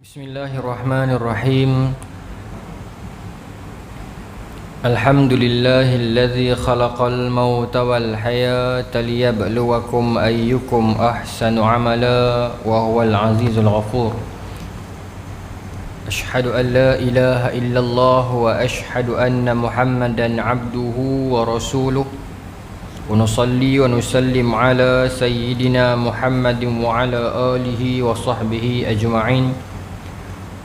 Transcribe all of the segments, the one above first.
Bismillahirrahmanirrahim. Alhamdulillahilladzi khalaqal mauta wal hayata liyabluwakum ayyukum ahsanu amala wa huwal azizul ghafur. Ashhadu an la ilaha illallah wa ashhadu anna Muhammadan abduhu wa rasuluh. Wa nusalli wa nusallim ala sayyidina Muhammadin wa ala alihi wa sahbihi ajma'in.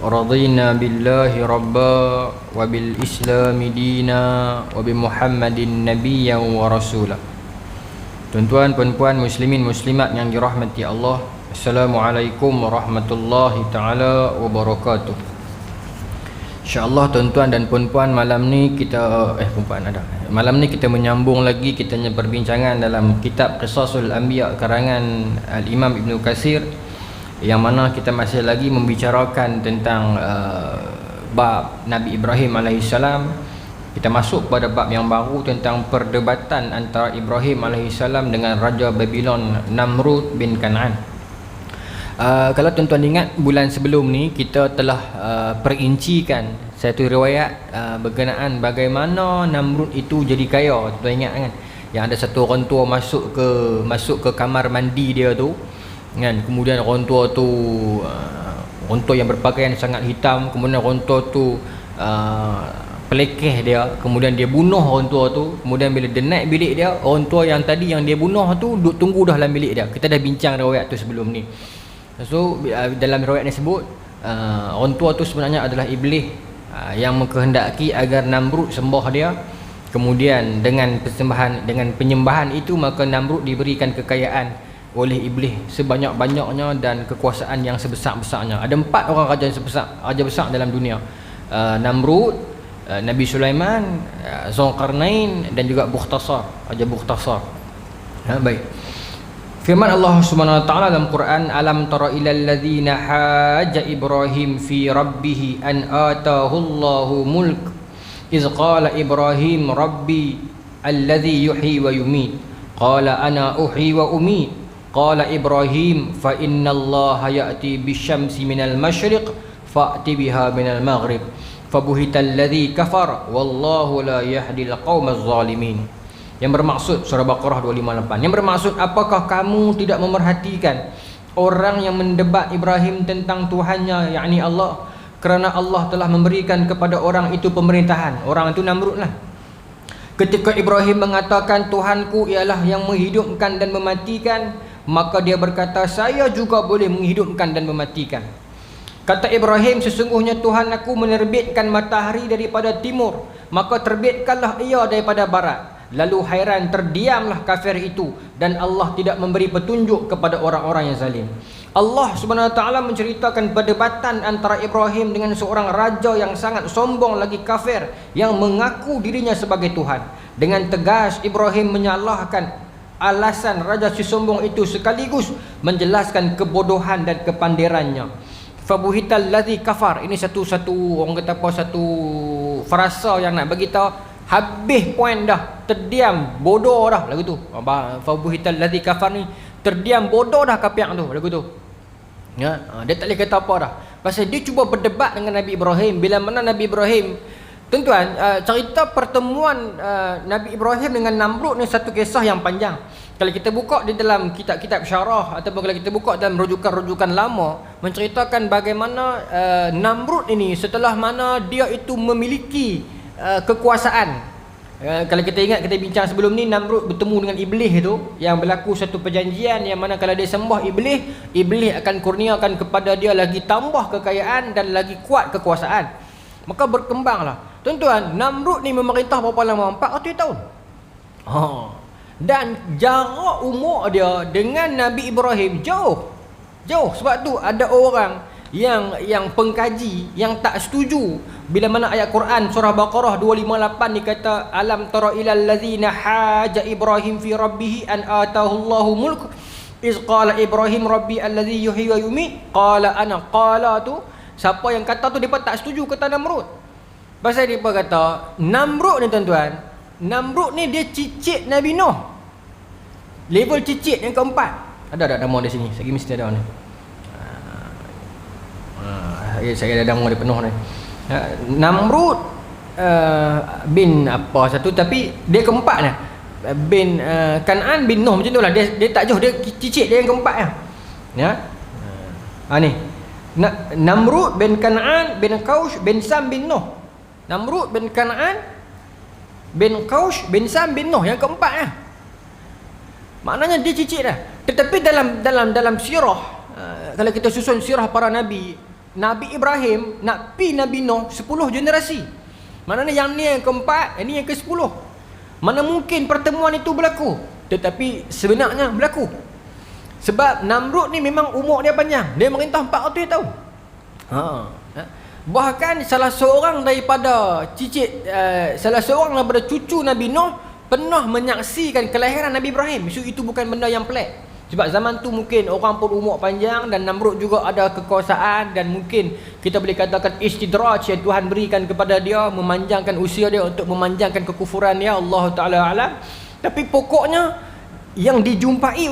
Radina billahi rabba wa bil islami dina wa bi Muhammadin nabiyyan wa rasula. Tuan-tuan, puan-puan, muslimin, muslimat yang dirahmati Allah, Assalamualaikum warahmatullahi taala wabarakatuh. InsyaAllah tuan-tuan dan puan-puan, malam ni kita Malam ni kita menyambung lagi kita punya perbincangan dalam kitab Qisasul Anbiya karangan Al-Imam Ibn Katsir, yang mana kita masih lagi membicarakan tentang bab Nabi Ibrahim AS. Kita masuk pada bab yang baru tentang perdebatan antara Ibrahim AS dengan Raja Babylon Namrud bin Kan'an. Kalau tuan-tuan ingat, bulan sebelum ni kita telah perincikan satu riwayat berkenaan bagaimana Namrud itu jadi kaya. Tuan ingat kan, yang ada satu orang tua masuk ke kamar mandi dia tu kan, kemudian orang tua yang berpakaian sangat hitam, kemudian orang tua tu pelekeh dia, kemudian dia bunuh orang tua tu. Kemudian bila dia naik bilik dia, orang tua yang tadi yang dia bunuh tu duduk tunggu dah dalam bilik dia. Kita dah bincang riwayat tu sebelum ni. So dalam riwayat ni sebut orang tua tu sebenarnya adalah iblis yang mengkehendaki agar Namrud sembah dia. Kemudian dengan penyembahan itu, maka Namrud diberikan kekayaan oleh iblis sebanyak-banyaknya dan kekuasaan yang sebesar-besarnya. Ada 4 orang raja besar dalam dunia. Namrud, Nabi Sulaiman, Zulkarnain dan juga Raja Bukhtasar. Baik. Firman Allah Subhanahu wa taala dalam Quran, alam tara ilal ladzina haja Ibrahim fi rabbih an atahu Allahu mulk iz qala Ibrahim rabbi alladzi yuhyi wa yumiit qala ana uhyi wa umiit qala Ibrahim fa innallaha ya'ti bisyamsi minal masyriq fa'ti biha minal maghrib fabuhital ladzi kafar wallahu la yahdil qaumaz zalimin. Yang bermaksud surah Baqarah 258. Yang bermaksud, apakah kamu tidak memerhatikan orang yang mendebat Ibrahim tentang Tuhannya, yakni Allah, kerana Allah telah memberikan kepada orang itu pemerintahan. Orang itu Namrud lah. Ketika Ibrahim mengatakan Tuhanku ialah yang menghidupkan dan mematikan, maka dia berkata saya juga boleh menghidupkan dan mematikan. Kata Ibrahim, sesungguhnya Tuhan aku menerbitkan matahari daripada timur, maka terbitkanlah ia daripada barat. Lalu hairan terdiamlah kafir itu, dan Allah tidak memberi petunjuk kepada orang-orang yang zalim. Allah Subhanahu wa taala menceritakan perdebatan antara Ibrahim dengan seorang raja yang sangat sombong lagi kafir yang mengaku dirinya sebagai Tuhan. Dengan tegas Ibrahim menyalahkan alasan raja si sombong itu, sekaligus menjelaskan kebodohan dan kepandirannya. Fabuhital ladzi kafar. Ini satu orang kata apa, satu frasa yang nak bagi tahu habis poin dah, terdiam, bodoh dah lagu tu. Fabuhital ladzi kafar ni terdiam, bodoh dah kapiak tu lagu tu. Ya, dia tak boleh kata apa dah. Pasal dia cuba berdebat dengan Nabi Ibrahim. Bila mana Nabi Ibrahim, tuan-tuan, cerita pertemuan Nabi Ibrahim dengan Namrud ni satu kisah yang panjang. Kalau kita buka di dalam kitab-kitab syarah ataupun kalau kita buka dalam rujukan-rujukan lama, menceritakan bagaimana Namrud ini setelah mana dia itu memiliki kekuasaan. Kalau kita ingat, kita bincang sebelum ni, Namrud bertemu dengan iblis itu, yang berlaku satu perjanjian yang mana kalau dia sembah iblis akan kurniakan kepada dia lagi tambah kekayaan dan lagi kuat kekuasaan. Maka berkembanglah. Tuan-tuan, Namrud ni memerintah berapa lama? 400 tahun. Dan jarak umur dia dengan Nabi Ibrahim jauh. Sebab tu ada orang yang pengkaji yang tak setuju bila mana ayat Quran surah Baqarah 258 ni kata alam tara ilal ladzina haja Ibrahim fi rabbih an atahu Allahu mulk iz qala Ibrahim rabbi alladzi yuhyi wa yumiit qala ana. Qala tu siapa yang kata tu, depa tak setuju kata Namrud. Pasal depa kata Namrud ni, tuan-tuan, Namrud ni dia cicit Nabi Nuh. Level cicit yang keempat. Ada nama di sini. Lagi mesti ada ni. saya dah dengar dia penuh ni. Namrud bin apa satu, tapi dia keempat ni. Bin Kan'an bin Nuh macam tu lah. Dia tak jauh, dia cicit dia yang keempat ya. Ya. Ni. Namrud bin Kan'an bin Kaush bin Sam bin Nuh. Namrud bin Kan'an bin Kaush bin Sam bin Nuh yang keempat ya. Maknanya dia cicit dah. Tetapi dalam sirah, kalau kita susun sirah para nabi, Nabi Ibrahim nak pi Nabi Nuh 10 generasi. Maknanya yang ni yang keempat, ini yang ke-10. Mana mungkin pertemuan itu berlaku? Tetapi sebenarnya berlaku. Sebab Namrud ni memang umur dia panjang. Dia merintah 400 tahun. Bahkan salah seorang daripada cucu Nabi Nuh pernah menyaksikan kelahiran Nabi Ibrahim. Itu bukan benda yang pelik. Sebab zaman tu mungkin orang pun umur panjang dan Namrud juga ada kekuasaan, dan mungkin kita boleh katakan istidraj yang Tuhan berikan kepada dia, memanjangkan usia dia untuk memanjangkan kekufuran dia, Allah Ta'ala alam. Tapi pokoknya yang dijumpai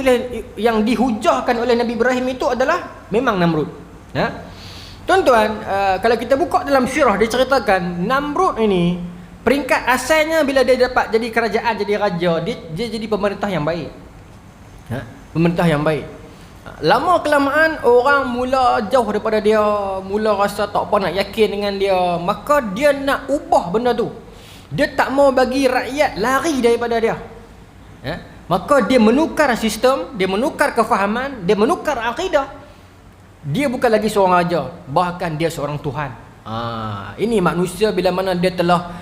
yang dihujahkan oleh Nabi Ibrahim itu adalah memang Namrud. Tuan-tuan, kalau kita buka dalam sirah, diceritakan Namrud ini peringkat asalnya bila dia dapat jadi kerajaan, jadi raja, dia jadi pemerintah yang baik. Pemerintah yang baik. Lama kelamaan orang mula jauh daripada dia, mula rasa tak apa nak yakin dengan dia, maka dia nak ubah benda tu. Dia tak mau bagi rakyat lari daripada dia. Maka dia menukar sistem, dia menukar kefahaman, dia menukar akidah. Dia bukan lagi seorang raja, bahkan dia seorang Tuhan. Ini manusia bila mana dia telah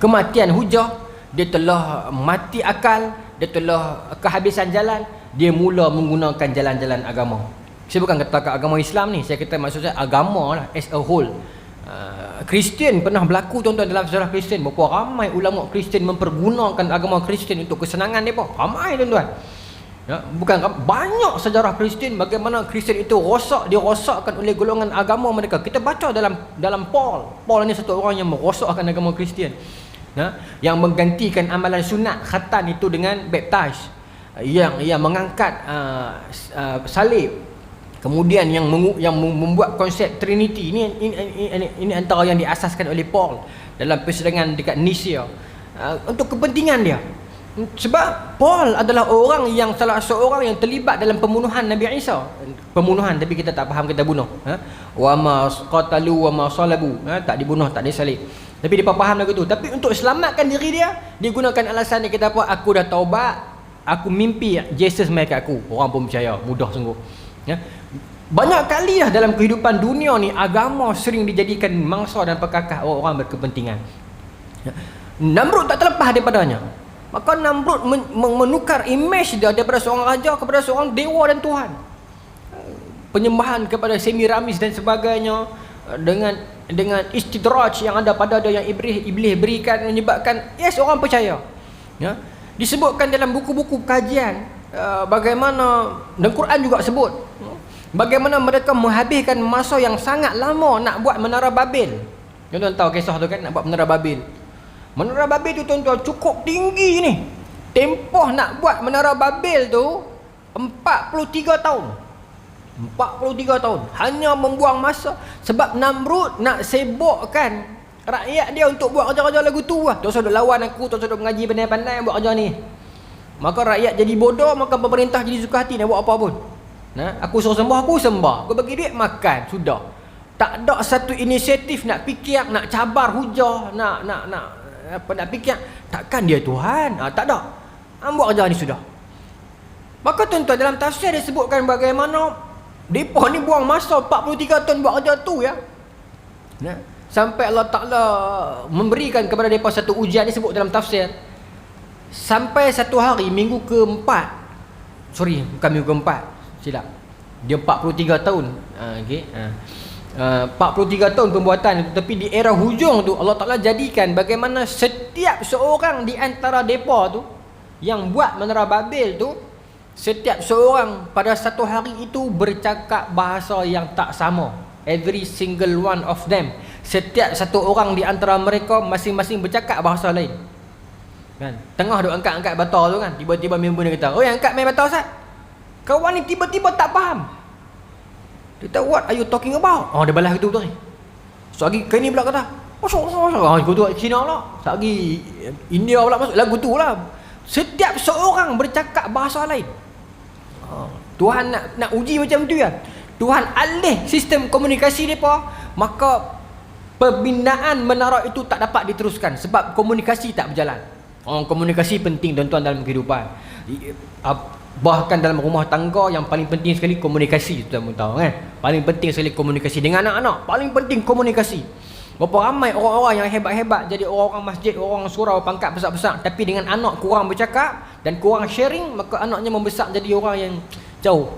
kematian hujah, dia telah mati akal, dia telah kehabisan jalan, dia mula menggunakan jalan-jalan agama. Saya bukan kata agama Islam ni, saya kata maksud saya agama lah as a whole. Kristian pernah berlaku tuan-tuan dalam sejarah Kristian, berapa ramai ulama Kristian mempergunakan agama Kristian untuk kesenangan mereka. Ramai tuan-tuan. Bukan banyak sejarah Kristian bagaimana Kristian itu dirosakkan oleh golongan agama mereka. Kita baca dalam Paul ni satu orang yang merosakkan agama Kristian. Yang menggantikan amalan sunat khatan itu dengan baptize, yang mengangkat salib, kemudian yang membuat konsep Trinity. Ini antara yang diasaskan oleh Paul dalam persidangan dekat Nisia untuk kepentingan dia. Sebab Paul adalah salah seorang yang terlibat dalam pembunuhan Nabi Isa. Pembunuhan, tapi kita tak faham kita bunuh. Wa ma qatalu wa ma salabu. Tak dibunuh, tak disalib. Tapi dia faham lagu tu. Tapi untuk selamatkan diri dia gunakan alasan dia, kata apa? Aku dah taubat, aku mimpi Jesus mai kat aku. Orang pun percaya, mudah sungguh. Banyak kali lah dalam kehidupan dunia ni agama sering dijadikan mangsa dan pekakah orang berkepentingan. Namrud tak terlepas daripadanya. Maka Namrud menukar imej dia daripada seorang raja kepada seorang dewa dan Tuhan. Penyembahan kepada Semiramis dan sebagainya, dengan istidraj yang ada pada dia, yang iblis berikan, menyebabkan orang percaya. Disebutkan dalam buku-buku kajian bagaimana, dan Quran juga sebut bagaimana mereka menghabiskan masa yang sangat lama nak buat Menara Babel. Tuan-tuan tahu kisah tu kan, nak buat Menara Babel. Menara Babel tu tuan-tuan cukup tinggi ni. Tempoh nak buat Menara Babel tu 43 tahun. 43 tahun hanya membuang masa. Sebab Namrud nak sibukkan rakyat dia untuk buat kerja-kerja lagu tu lah. Tak usah duk lawan aku, tak usah duk mengaji pandai-pandai buat kerja ni. Maka rakyat jadi bodoh, maka pemerintah jadi suka hati nak buat apa pun. Aku suruh sembah, aku sembah. Aku bagi duit, makan, sudah. Tak ada satu inisiatif nak fikir, nak cabar hujah, nak fikir takkan dia Tuhan. Tak ada. Buat kerja ni sudah. Maka tuan-tuan, dalam tafsir disebutkan bagaimana mereka ni buang masa 43 tahun buat kerja tu ya. Sampai Allah Ta'ala memberikan kepada mereka satu ujian, disebut dalam tafsir. Sampai satu hari, minggu keempat, bukan minggu keempat, silap, dia 43 tahun. 43 tahun pembuatan itu. Tapi di era hujung tu Allah Ta'ala jadikan bagaimana setiap seorang di antara mereka tu yang buat Menara Babel tu, setiap seorang pada satu hari itu bercakap bahasa yang tak sama. Every single one of them. Setiap satu orang di antara mereka masing-masing bercakap bahasa lain. Kan? Tengah duk angkat-angkat bata tu kan, tiba-tiba member dia kata, "Oi, angkat main bata Ustaz." Kawan ni tiba-tiba tak faham. Dia kata, what are you talking about? Oh, dia balas gitu tu. So lagi ke ni pula kata, masuk aku tu Cina pula. Lagi India pula masuk lagu tu lah. Setiap seorang bercakap bahasa lain. Tuhan nak uji macam tu kan. Tuhan alih sistem komunikasi mereka, maka pembinaan menara itu tak dapat diteruskan sebab komunikasi tak berjalan. Komunikasi penting tuan-tuan dalam kehidupan. Bahkan dalam rumah tangga yang paling penting sekali komunikasi, tuan-tuan tahu kan. Paling penting sekali komunikasi dengan anak-anak, paling penting komunikasi. Berapa ramai orang-orang yang hebat-hebat jadi orang-orang masjid, orang surau pangkat besar-besar, tapi dengan anak kurang bercakap dan kurang sharing, maka anaknya membesar jadi orang yang jauh.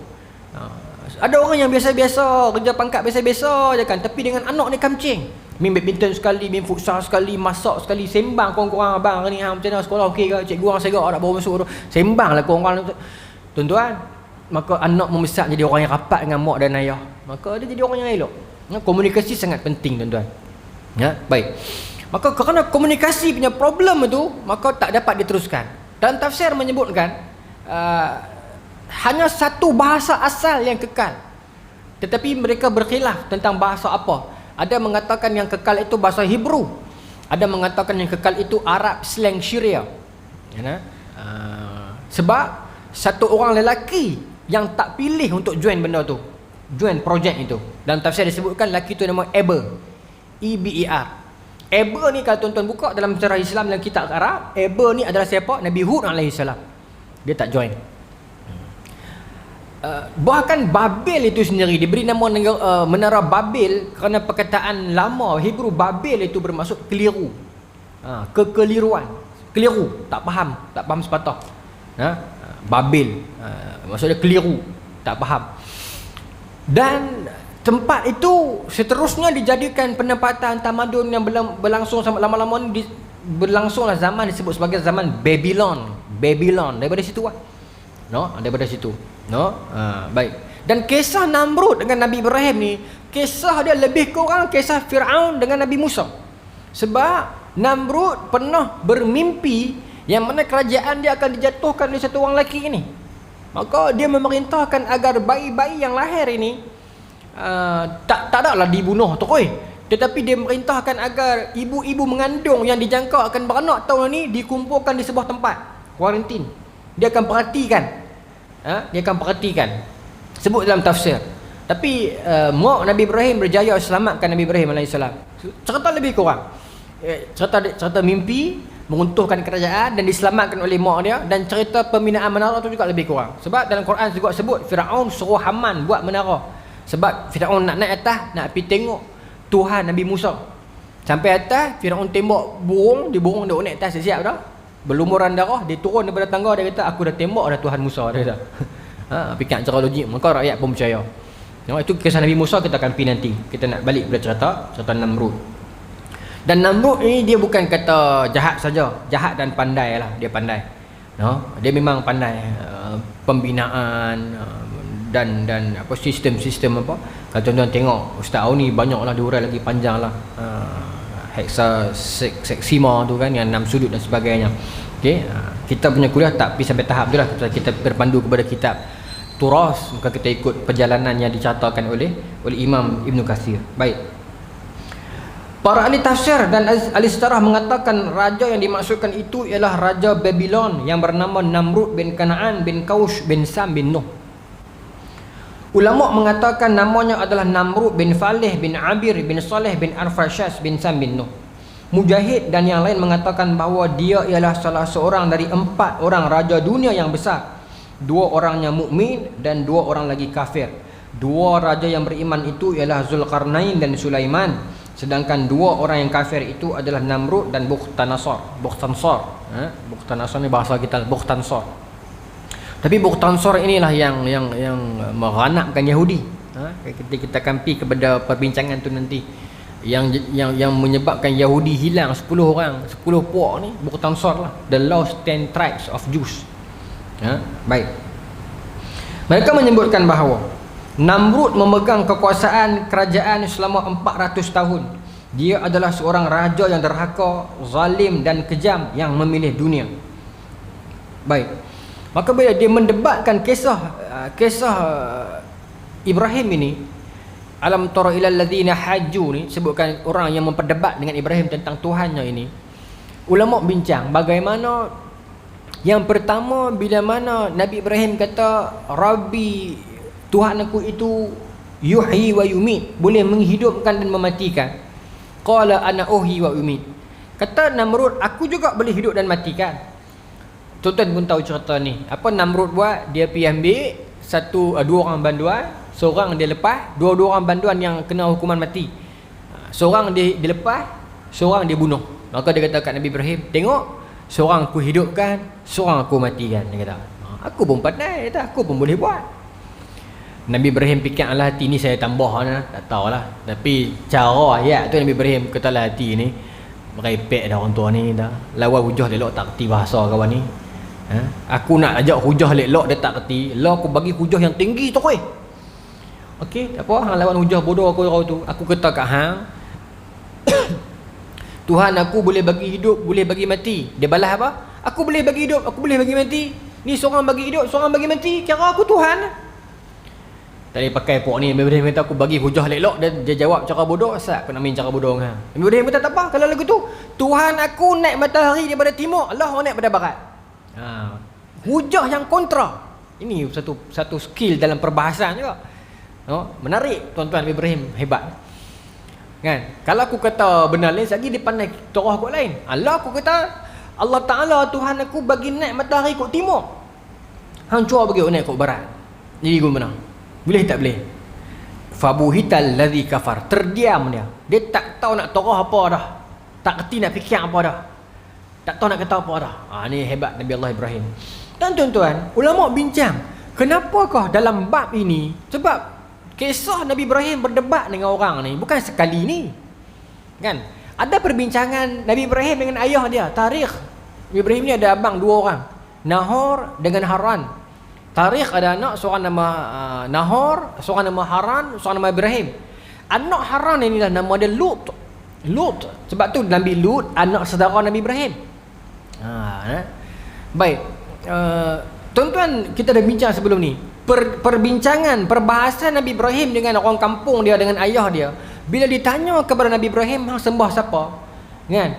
Ada orang yang biasa-biasa, kerja pangkat biasa-biasa je kan, tapi dengan anak ni kamcing. Main badminton sekali, main futsal sekali, masak sekali, sembang korang-korang abang ni macam mana sekolah okey ke, cikgu orang serak nak bawa masuk tu. Sembanglah korang-korang. Tuan-tuan, maka anak membesar jadi orang yang rapat dengan mak dan ayah. Maka dia jadi orang yang elok. Komunikasi sangat penting tuan-tuan. Ya, baik. Maka kerana komunikasi punya problem itu, maka tak dapat diteruskan. Dan tafsir menyebutkan hanya satu bahasa asal yang kekal. Tetapi mereka berkhilaf tentang bahasa apa. Ada mengatakan yang kekal itu bahasa Hebrew. Ada mengatakan yang kekal itu Arab slang Syria. Ya, sebab satu orang lelaki yang tak pilih untuk join benda tu, join projek itu. Dalam tafsir disebutkan lelaki itu nama Eber. E-B-E-R. Eber ni kalau tuan-tuan buka dalam sejarah Islam dalam kitab Arab, Eber ni adalah siapa? Nabi Hud AS. Dia tak join. Bahkan Babel itu sendiri diberi nama menara Babel kerana perkataan lama Hebrew Babel itu bermaksud keliru. Kekeliruan, keliru, tak faham sepatah. Babel maksudnya keliru, tak faham. Dan tempat itu seterusnya dijadikan penempatan tamadun yang berlangsung sampai lama-lama ni, berlangsunglah zaman disebut sebagai zaman Babylon daripada situ lah. Daripada situ. Baik. Dan kisah Namrud dengan Nabi Ibrahim ni, kisah dia lebih kurang kisah Fir'aun dengan Nabi Musa. Sebab Namrud pernah bermimpi yang mana kerajaan dia akan dijatuhkan oleh satu orang lelaki ini. Maka dia memerintahkan agar bayi-bayi yang lahir ini tak adalah dibunuh terus. Tetapi dia memerintahkan agar ibu-ibu mengandung yang dijangka akan beranak tahun ini dikumpulkan di sebuah tempat kuarantin. Dia akan perhatikan. Sebut dalam tafsir. Tapi mak Nabi Ibrahim berjaya selamatkan Nabi Ibrahim AS. Cerita lebih kurang. Cerita mimpi meruntuhkan kerajaan dan diselamatkan oleh mak dia, dan cerita pembinaan menara tu juga lebih kurang. Sebab dalam Quran juga sebut Firaun suruh Haman buat menara. Sebab Firaun nak naik atas, nak pergi tengok Tuhan Nabi Musa. Sampai atas, Firaun tembak burung, dia naik atas, siap dah. Berlumuran darah, dia turun daripada tangga, dia kata aku dah tembak dah Tuhan Musa, dia kata. Fikir cara logik, maka rakyat pun percaya. Itu kisah Nabi Musa, kita akan pergi nanti. Kita nak balik pada cerita Namrud. Dan Namrud ni dia bukan kata jahat saja, jahat dan pandai lah, dia pandai. Dia memang pandai pembinaan dan apa sistem apa. Kalau tuan-tuan tengok Ustaz Au ni banyaklah diurai lagi panjang lah. Seksima tu kan, yang 6 sudut dan sebagainya. Okey, kita punya kuliah tak pergi sampai tahap tu lah. Kita berpandu kepada kitab Turas, maka kita ikut perjalanan yang dicatatkan oleh Imam Ibn Katsir. Baik. Para ahli tafsir dan ahli sejarah mengatakan raja yang dimaksudkan itu ialah Raja Babylon yang bernama Namrud bin Kanaan bin Kaush bin Sam bin Nuh. Ulama mengatakan namanya adalah Namrud bin Faleh bin Abir bin Saleh bin Arfashas bin Sam bin Nuh. Mujahid dan yang lain mengatakan bahawa dia ialah salah seorang dari 4 orang raja dunia yang besar. 2 orangnya mukmin dan 2 orang lagi kafir. 2 raja yang beriman itu ialah Zulkarnain dan Sulaiman. Sedangkan 2 orang yang kafir itu adalah Namrud dan Bukhtanasar. Bukhtanasar ni bahasa kita, Bukhtansar. Tapi Bukhtansar inilah yang meranapkan Yahudi. Kita akan pergi kepada perbincangan tu nanti. Yang menyebabkan Yahudi hilang 10 orang, 10 puak ni Bukhtansar lah. The lost 10 tribes of Jews. Baik. Mereka menyebutkan bahawa Namrud memegang kekuasaan kerajaan selama 400 tahun. Dia adalah seorang raja yang derhaka, zalim dan kejam yang memilih dunia. Baik. Maka bila dia mendebatkan kisah Ibrahim ini, alam tara ilal ladzina hajju ni, sebutkan orang yang memperdebat dengan Ibrahim tentang Tuhannya ini. Ulama bincang bagaimana yang pertama bila mana Nabi Ibrahim kata Rabbi, Tuhan aku itu yuhyi wa yumit, boleh menghidupkan dan mematikan. Qala ana uhyi wa umit. Kata Namrud, aku juga boleh hidup dan matikan. Tuan-tuan pun tahu cerita ni. Apa Namrud buat? Dia pergi ambil dua orang banduan, seorang dia lepas, dua orang banduan yang kena hukuman mati. Seorang dia lepas, seorang dia bunuh. Maka dia kata kat Nabi Ibrahim, tengok, seorang aku hidupkan, seorang aku matikan. Dia kata, aku pun pandai, aku pun boleh buat. Nabi Ibrahim fikir dalam hati ni, saya tambah lah, tak tahulah. Tapi cara ayat tu Nabi Ibrahim kata dalam hati ni, merepek dah orang tua ni dah. Lawan hujah elok tak kerti bahasa kawan ni. Aku nak ajak hujah elok dia tak kerti. Lah aku bagi hujah yang tinggi tu koi. Okey, tak apa, hang lawan hujah bodoh aku tu. Aku kata kat hang, Tuhan aku boleh bagi hidup, boleh bagi mati. Dia balas apa? Aku boleh bagi hidup, aku boleh bagi mati. Ni seorang bagi hidup, seorang bagi mati. Kira aku Tuhan. Tadi pakai pok ni, Nabi Ibrahim kata aku bagi hujah elok, dia jawab cara bodoh. Asal aku nak main cara bodoh dengan hang. Nabi Ibrahim kata tak apa, kalau lagu tu Tuhan aku naik matahari daripada timur, Allah naik daripada barat. Hujah yang kontra. Ini satu skill dalam perbahasan juga. Menarik tuan-tuan. Nabi Ibrahim hebat. Kan? Kalau aku kata benar lain, lagi dia pandai torah kot lain. Aku kata Allah Ta'ala Tuhan aku bagi naik matahari kot timur, hang cuba bagi naik kot barat. Jadi guna mana? Boleh tak boleh? Fabuhital ladzi kafar. Terdiam dia. Dia tak tahu nak torah apa dah. Tak kerti nak fikir apa dah. Tak tahu nak kata apa dah. Ni hebat Nabi Allah Ibrahim. Dan tuan-tuan, ulama bincang, kenapakah dalam bab ini? Sebab kisah Nabi Ibrahim berdebat dengan orang ni bukan sekali ni. Kan? Ada perbincangan Nabi Ibrahim dengan ayah dia, tarikh. Nabi Ibrahim ni ada abang dua orang, Nahor dengan Haran. Tarikh ada anak, seorang nama Nahor, seorang nama Haran, seorang nama Ibrahim. Anak Haran ini lah nama dia Lut. Sebab tu Nabi Lut anak saudara Nabi Ibrahim. Baik. Tuan-tuan, kita dah bincang sebelum ni. Perbincangan, perbahasan Nabi Ibrahim dengan orang kampung dia, dengan ayah dia. Bila ditanya kepada Nabi Ibrahim, hang sembah siapa? Kan?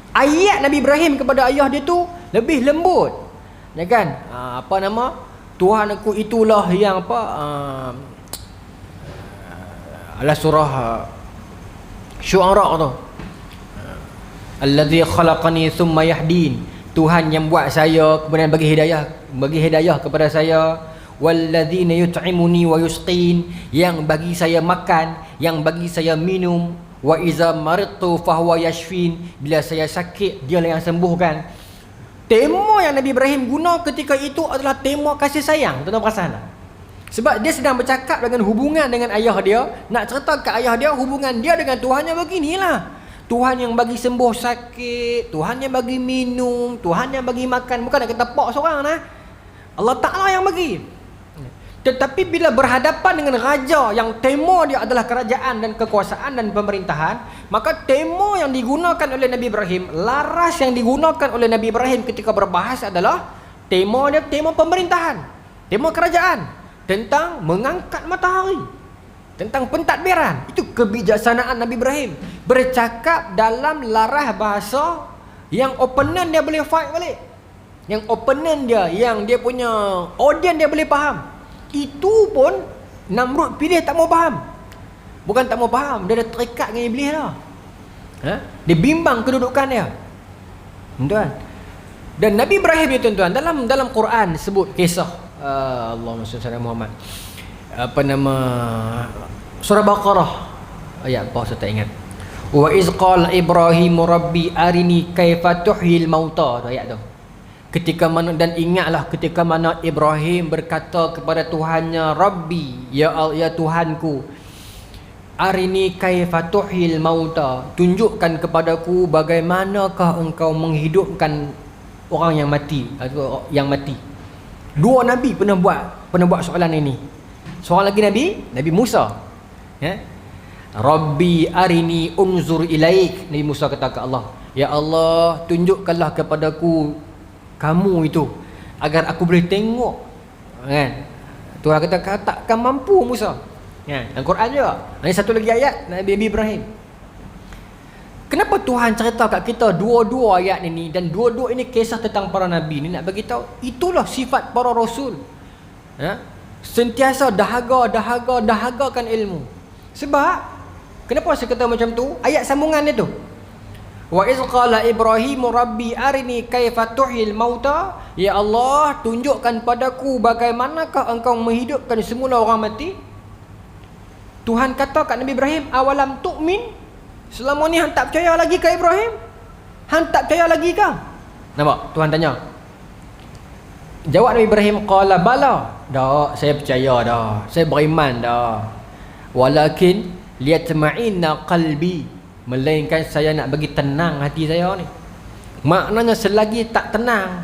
Ayat Nabi Ibrahim kepada ayah dia tu lebih lembut. Ya kan? Apa nama? Tuhan aku itulah yang apa? Ala surah Syu'ara tu. Allazi khalaqani thumma yahdin. Tuhan yang buat saya kemudian bagi hidayah kepada saya. Walladzina yut'imuni wa yusqin, yang bagi saya makan, yang bagi saya minum. Wa iza maridtu fahuwa yashfin, bila saya sakit dialah yang sembuhkan. Tema yang Nabi Ibrahim guna ketika itu adalah tema kasih sayang. Tuan-tuan perasan tak? Sebab dia sedang bercakap dengan hubungan dengan ayah dia, nak cerita ke ayah dia hubungan dia dengan Tuhannya beginilah. Tuhan yang bagi sembuh sakit, Tuhan yang bagi minum, Tuhan yang bagi makan. Bukan nak kata pak seorang lah. Allah Ta'ala yang bagi. Tetapi bila berhadapan dengan raja yang tema dia adalah kerajaan dan kekuasaan dan pemerintahan, maka tema yang digunakan oleh Nabi Ibrahim, laras yang digunakan oleh Nabi Ibrahim ketika berbahasa adalah tema dia, tema pemerintahan, tema kerajaan, tentang mengangkat matahari, tentang pentadbiran. Itu kebijaksanaan Nabi Ibrahim, bercakap dalam laras bahasa yang opponent dia boleh fight balik, yang opponent dia, yang dia punya audience dia boleh faham. Itu pun Namrud pilih tak mau faham. Bukan tak mau faham, dia dah terikat dengan iblis dah. Dia bimbang kedudukan dia. Tuan. Dan Nabi Ibrahim ni tuan-tuan, dalam Quran sebut kisah Allahumma salli ala Muhammad. Apa nama surah Baqarah ayat apa saya tak ingat. Wa iz qala Ibrahim rabbi arini kaifa tuhyil mauta, ayat tu. Ketika mana, dan ingatlah ketika mana Ibrahim berkata kepada Tuhannya, Rabbi, ya Tuhanku, arini kaifa tuhyil mauta, tunjukkan kepadaku bagaimanakah engkau menghidupkan orang yang mati, atau yang mati. Dua nabi pernah buat soalan ini. Seorang lagi Nabi Musa. Rabbi arini unzur ilaik. Nabi Musa kata ke Allah, ya Allah, tunjukkanlah kepadaku kamu itu agar aku boleh tengok. Kan? Tuhan kata takkan mampu Musa. Ya, Al-Quran juga. Ini satu lagi ayat Nabi Ibrahim. Kenapa Tuhan cerita kat kita dua-dua ayat ini, dan dua-dua ini kisah tentang para nabi ni, nak bagi tahu itulah sifat para rasul. Ya? Sentiasa dahagakan ilmu. Sebab kenapa saya kata macam tu? Ayat sambungan dia tu. Wa iz qala Ibrahim rabbi arini kaifa tuhyil mauta. Ya Allah, tunjukkan padaku bagaimanakah engkau menghidupkan semula orang mati. Tuhan kata kat Nabi Ibrahim, awalam tu'min? Selama ni hang tak percaya lagi ke Ibrahim? Hang tak percaya lagi ke? Nampak? Tuhan tanya. Jawab Nabi Ibrahim, qala bala. Dah, saya percaya dah. Saya beriman dah. Walakin liyatma'inna qalbi. Melainkan saya nak bagi tenang hati saya ni. Maknanya selagi tak tenang,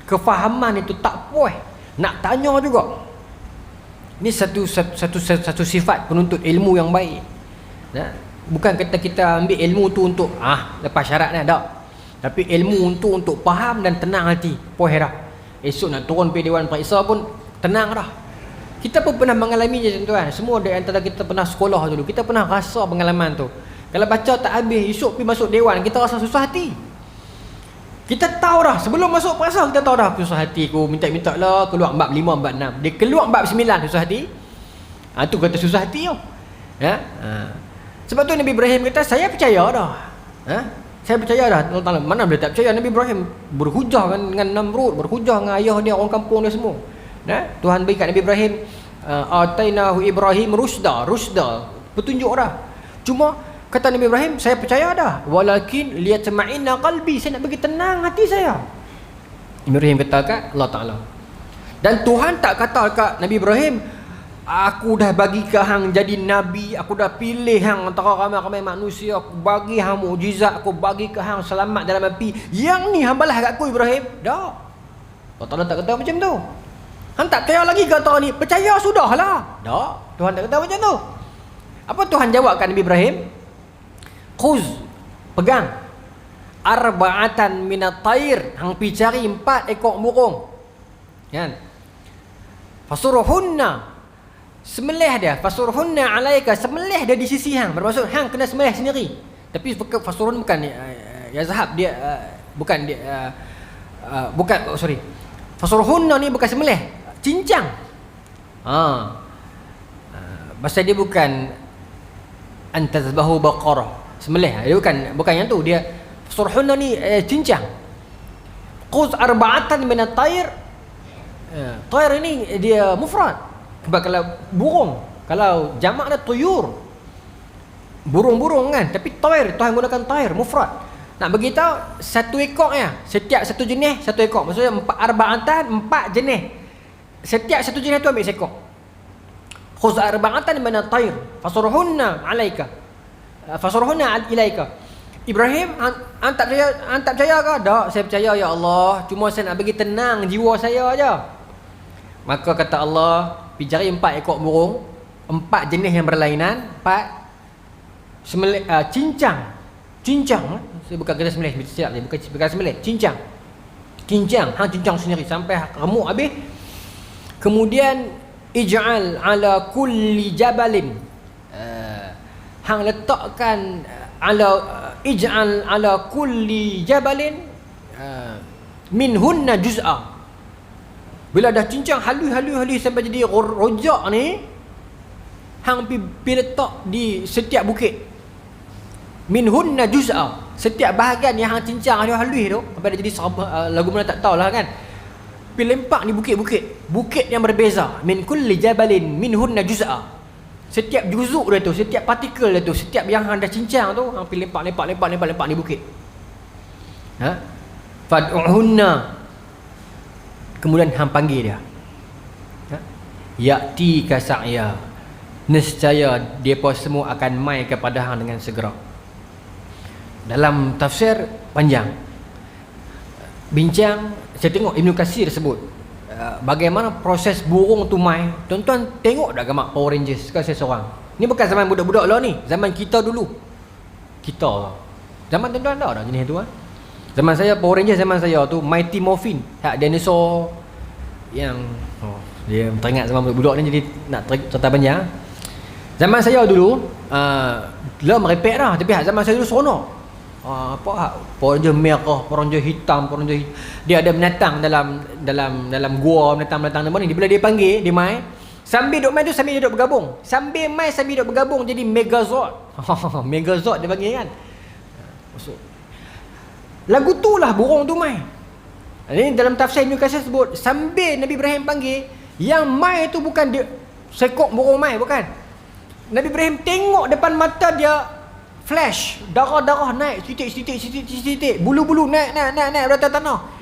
kefahaman itu tak puas, nak tanya juga. Ini satu sifat penuntut ilmu yang baik. Nah, bukan kata kita ambil ilmu tu untuk lepas syarat dah, tak. Tapi ilmu untuk faham dan tenang hati. Puas dah. Esok nak turun pergi Dewan Periksa pun tenang dah. Kita pun pernah mengalami je tuan. Semua di antara kita pernah sekolah dulu. Kita pernah rasa pengalaman tu. Kalau baca tak habis, esok pergi masuk Dewan, kita rasa susah hati. Kita tahu dah, sebelum masuk periksa kita tahu dah susah hati aku, minta-minta lah keluar bab 5, bab 6. Dia keluar bab 9 susah hati. Tu kata susah hati tu. Ya? Sebab tu Nabi Ibrahim kata, saya percaya dah. Saya percaya dah. Allah Ta'ala, mana boleh tak percaya? Nabi Ibrahim berhujah dengan Namrud, berhujah dengan ayah dia, orang kampung dia semua. Tuhan beri kat Nabi Ibrahim, atainahu Ibrahim rusda, petunjuk dah. Cuma kata Nabi Ibrahim, saya percaya dah. Walakin liyatma'inna qalbi, saya nak bagi tenang hati saya. Nabi Ibrahim kata kat Allah Ta'ala. Dan Tuhan tak kata kat Nabi Ibrahim, aku dah bagi ke hang jadi nabi, aku dah pilih hang antara ramai-ramai manusia, aku bagi hang mukjizat, aku bagi ke hang selamat dalam api. Yang ni hang balas kat aku Ibrahim. Dah. Allah Ta'ala tak kata macam tu. Hang tak percaya lagi ke antara ni? Percaya sudahlah. Dah. Tuhan tak kata macam tu. Apa Tuhan jawab kat Nabi Ibrahim? Khuz, pegang. Arba'atan minat tair, hang pi cari 4 ekor burung. Kan? Fasuruhunna, semelih dia. Fasurhunna alaika, semelih dia di sisi hang. Bermaksud hang kena semelih sendiri. Tapi fasurhun bukan ya zahab, dia bukan dia bukan sorry. Fasurhunna ni bukan semelih, cincang. Bahasa dia bukan antazbahu baqarah, semelih. Dia bukan yang tu. Dia fasurhunna ni cincang. Quz arba'atan min at-tayr. Tayr ini dia mufrad. Sebab kalau burung, kalau jamak dia tuyur, burung-burung kan. Tapi tayr, Tuhan gunakan tayr, mufrad. Nak beritahu satu ekor ya, setiap satu jenis satu ekor. Maksudnya 4 arba'atan, 4 jenis. Setiap satu jenis tu ambil seekor. Khuz arba'atan min at-tayr fasurhunna alaika. Fasurhunna ilaika. Ibrahim, anda tak percaya ke? Tak, saya percaya ya Allah. Cuma saya nak bagi tenang jiwa saya aja. Maka kata Allah, pergi cari 4 ekor burung, 4 jenis yang berlainan, 4 cincang. Saya bukan kata semelih, siap je, bukan semelih, cincang. Hang cincang sendiri sampai remuk habis. Kemudian ij'al ala kulli jabalin. Hang letakkan ij'al ala kulli jabalin minhunna juz'a. Bila dah cincang halus sampai jadi rojak ni, hang pi letak di setiap bukit. Minhunna juz'a, setiap bahagian yang hang cincang halus tu sampai dia jadi lagu mana tak tahulah kan. Pi lempak ni bukit yang berbeza. Min kulli jabalin minhunna juz'a. Setiap juzuk dia tu, setiap partikel dia tu, setiap yang hang dah cincang tu, hang pi lempak di bukit. Fad'uhunna, kemudian hang panggil dia. Ya'ti ka sa'ya, nescaya depa semua akan mai kepada hang dengan segera. Dalam tafsir panjang bincang, saya tengok Ibn Katsir sebut bagaimana proses burung tu mai. Tuan-tuan tengok dah gambar Power Rangers kan, saya seorang. Ni bukan zaman budak-budak lah ni, zaman kita dulu. Zaman tuan-tuan dah jenis tu kan. Zaman saya Power Rangers, zaman saya tu Mighty Morphin, hak dinosaur yang dia teringat zaman budak-budak ni, jadi nak cerita panjang. Zaman saya dulu lah merepek dah, tapi zaman saya dulu seronok. Power Ranger merah, Power Ranger hitam, Power Ranger dia ada binatang dalam gua, binatang ni. Bila dia panggil, dia main. Sambil duk main tu, sambil dia duk bergabung. Sambil main, sambil duk bergabung jadi Megazord. Megazord dia panggil kan. Lagu tu lah burung tu main. Ini dalam tafsir Ibn Katsir sebut, sambil Nabi Ibrahim panggil, yang main tu bukan dia sekok burung main, bukan. Nabi Ibrahim tengok depan mata dia flash, darah-darah naik, titik, bulu-bulu naik rata tanah.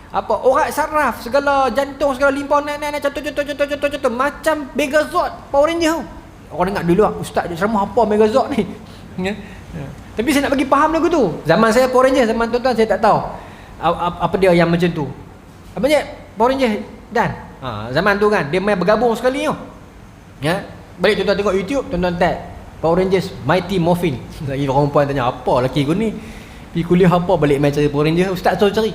Urat saraf, segala jantung, segala limpah naik, contoh macam Megazord Power Ranger. Orang dengar dulu, ustaz dia ceramah apa Megazord ni. Ya. Tapi saya nak bagi faham lagu tu. Zaman saya Power Ranger, zaman tuan-tuan saya tak tahu apa dia yang macam tu. Apa je Power Ranger dan zaman tu kan dia main bergabung sekali tu. Ya. Balik tuan-tuan tengok YouTube, tuan-tuan tag Power Rangers Mighty Morphin. Lagi orang perempuan tanya, apa lelaki kau ni pergi kuliah apa balik main cari Power Ranger? Ustaz suruh cari.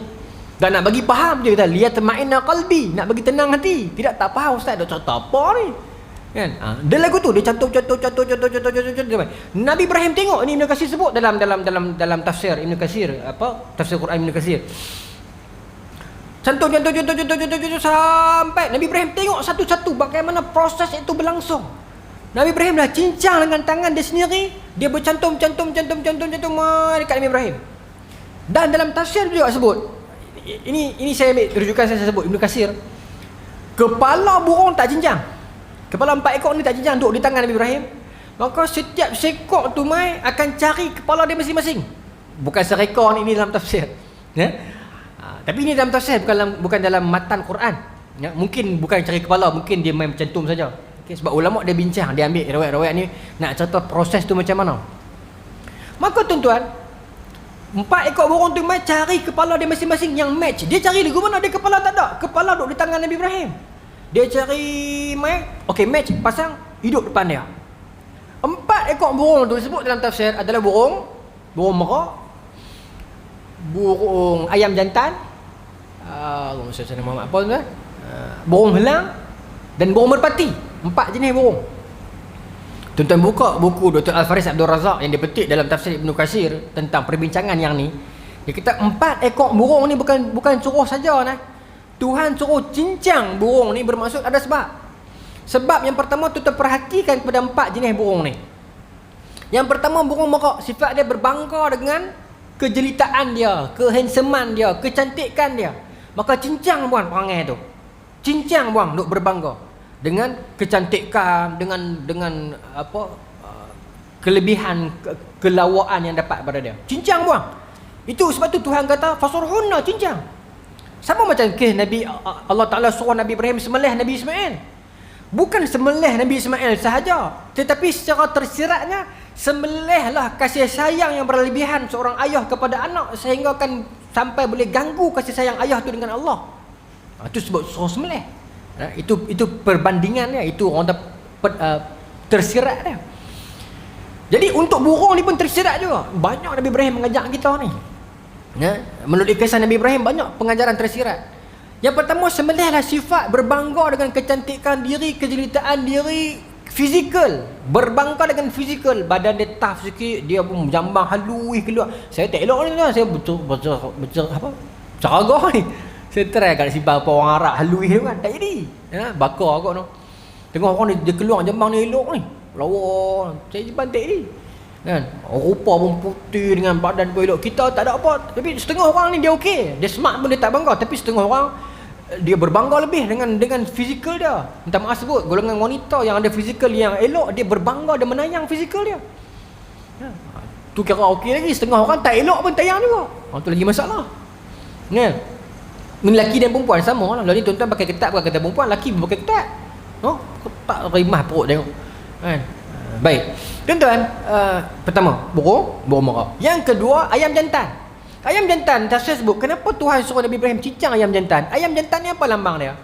Dan nak bagi faham je, kata lihat ma'inna qalbi, nak bagi tenang hati. Tidak tak faham ustaz dah cerita apa ni kan. Dia lagu tu dia cantum. Nabi Ibrahim tengok ni, Ibn Katsir sebut dalam tafsir Ibn Katsir, tafsir Quran Ibn Katsir. Cantum sampai Nabi Ibrahim tengok satu-satu bagaimana proses itu berlangsung. Nabi Ibrahim dah cincang dengan tangan dia sendiri, dia bercantum dekat Nabi Ibrahim. Dan dalam tafsir juga sebut, ini saya ambil rujukan saya sebut Ibn Katsir, kepala burung tak cincang, kepala 4 ekor ni tak cincang, duduk di tangan Nabi Ibrahim. Maka setiap seekor tu mai akan cari kepala dia masing-masing. Bukan seekor ni dalam tafsir, ya? Tapi ini dalam tafsir, bukan dalam matan Quran, ya? Mungkin bukan cari kepala, mungkin dia main cantum saja. Okay, sebab ulama dia bincang, dia ambil riwayat-riwayat ni nak cerita proses tu macam mana. Maka tuan-tuan, 4 ekor burung tu mai cari kepala dia masing-masing yang match. Dia cari lagu mana, dia kepala tak ada, kepala duduk di tangan Nabi Ibrahim. Dia cari mai, okey match, pasang, hidup depan dia. 4 ekor burung tu disebut dalam tafsir adalah burung merak, burung ayam jantan, burung helang dan burung merpati. 4 jenis burung. Tuan-tuan buka buku Dr. Al-Faris Abdul Razak yang dia petik dalam tafsir Ibn Katsir tentang perbincangan yang ni. Dia kata 4 ekor burung ni bukan suruh saja nah. Tuhan suruh cincang burung ni bermaksud ada sebab. Sebab yang pertama tuan-tuan perhatikan kepada 4 jenis burung ni. Yang pertama burung merak, sifat dia berbangga dengan kejelitaan dia, kehandsomean dia, kecantikan dia. Maka cincang buang perangai tu. Cincang buang duk berbangga dengan kecantikan, dengan kelebihan kelawaan yang dapat pada dia. Cincang buang. Itu sebab tu Tuhan kata fasurhunna, cincang. Sama macam kes Nabi Allah Taala suruh Nabi Ibrahim sembelih Nabi Ismail. Bukan sembelih Nabi Ismail sahaja, tetapi secara tersiratnya sembelihlah kasih sayang yang berlebihan seorang ayah kepada anak sehingga akan sampai boleh ganggu kasih sayang ayah tu dengan Allah. Itu sebab suruh sembelih. Itu perbandingannya, itu orang tersirat dia. Jadi untuk burung ni pun tersirat juga. Banyak Nabi Ibrahim mengajak kita ni. Ya, menurut kisah Nabi Ibrahim banyak pengajaran tersirat. Yang pertama, sembelihlah sifat berbangga dengan kecantikan diri, kejelitaan diri, fizikal, berbangga dengan fizikal. Badan dia tough sikit, dia pun jambang halus keluar. Saya tak elok ni lah, saya caragah ni. Saya try kat simpan apa orang Arab halus tu kan, tak jadi. Ya, bakar kot tu. Tengok orang dia keluar jambang ni elok ni. Lawa, saya simpan tak jadi. Kan? Rupa pun putih dengan badan pun elok. Kita tak ada apa. Tapi setengah orang ni dia okey. Dia smart pun dia tak bangga, tapi setengah orang dia berbangga lebih dengan fizikal dia. Minta maaf sebut, golongan wanita yang ada fizikal yang elok, dia berbangga, dia menayang fizikal dia. Ya. Tu kira okey lagi, setengah orang tak elok pun tayang juga. Tu lagi masalah. Ya. Lelaki dan perempuan sama lah. Lalu ni tuan-tuan pakai ketat, bukan kata perempuan, lelaki pun pakai ketat. Ketat rimah perut tengok. Kan? Baik. Tuan-tuan, pertama, burung merak. Yang kedua, ayam jantan. Ayam jantan, tafsir sebut, kenapa Tuhan suruh Nabi Ibrahim cincang ayam jantan? Ayam jantan ni apa lambang dia?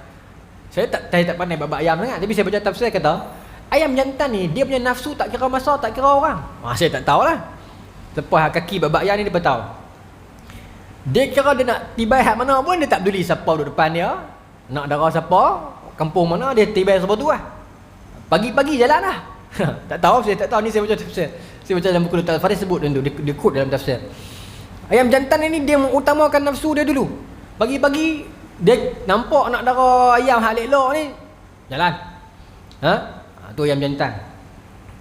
Saya tak pandai bab ayam sangat, tapi saya baca tafsir kata, ayam jantan ni, dia punya nafsu tak kira masa, tak kira orang. Saya tak tahulah. Lepas kaki bab ayam ni dia tahu. Dia kira dia nak tibai hak mana pun, dia tak peduli siapa duduk depan dia. Nak darah siapa, kampung mana, dia tibai siapa tu lah. Pagi-pagi jalan lah. Tak tahu, saya tak tahu, ni saya baca tafsir. Saya baca dalam buku Dr. Al-Faris sebut tu, dia quote dalam tafsir. Ayam jantan ini dia mengutamakan nafsu dia dulu. Pagi-pagi dia nampak nak dara ayam hak elok ni, jalan. Tu ayam jantan.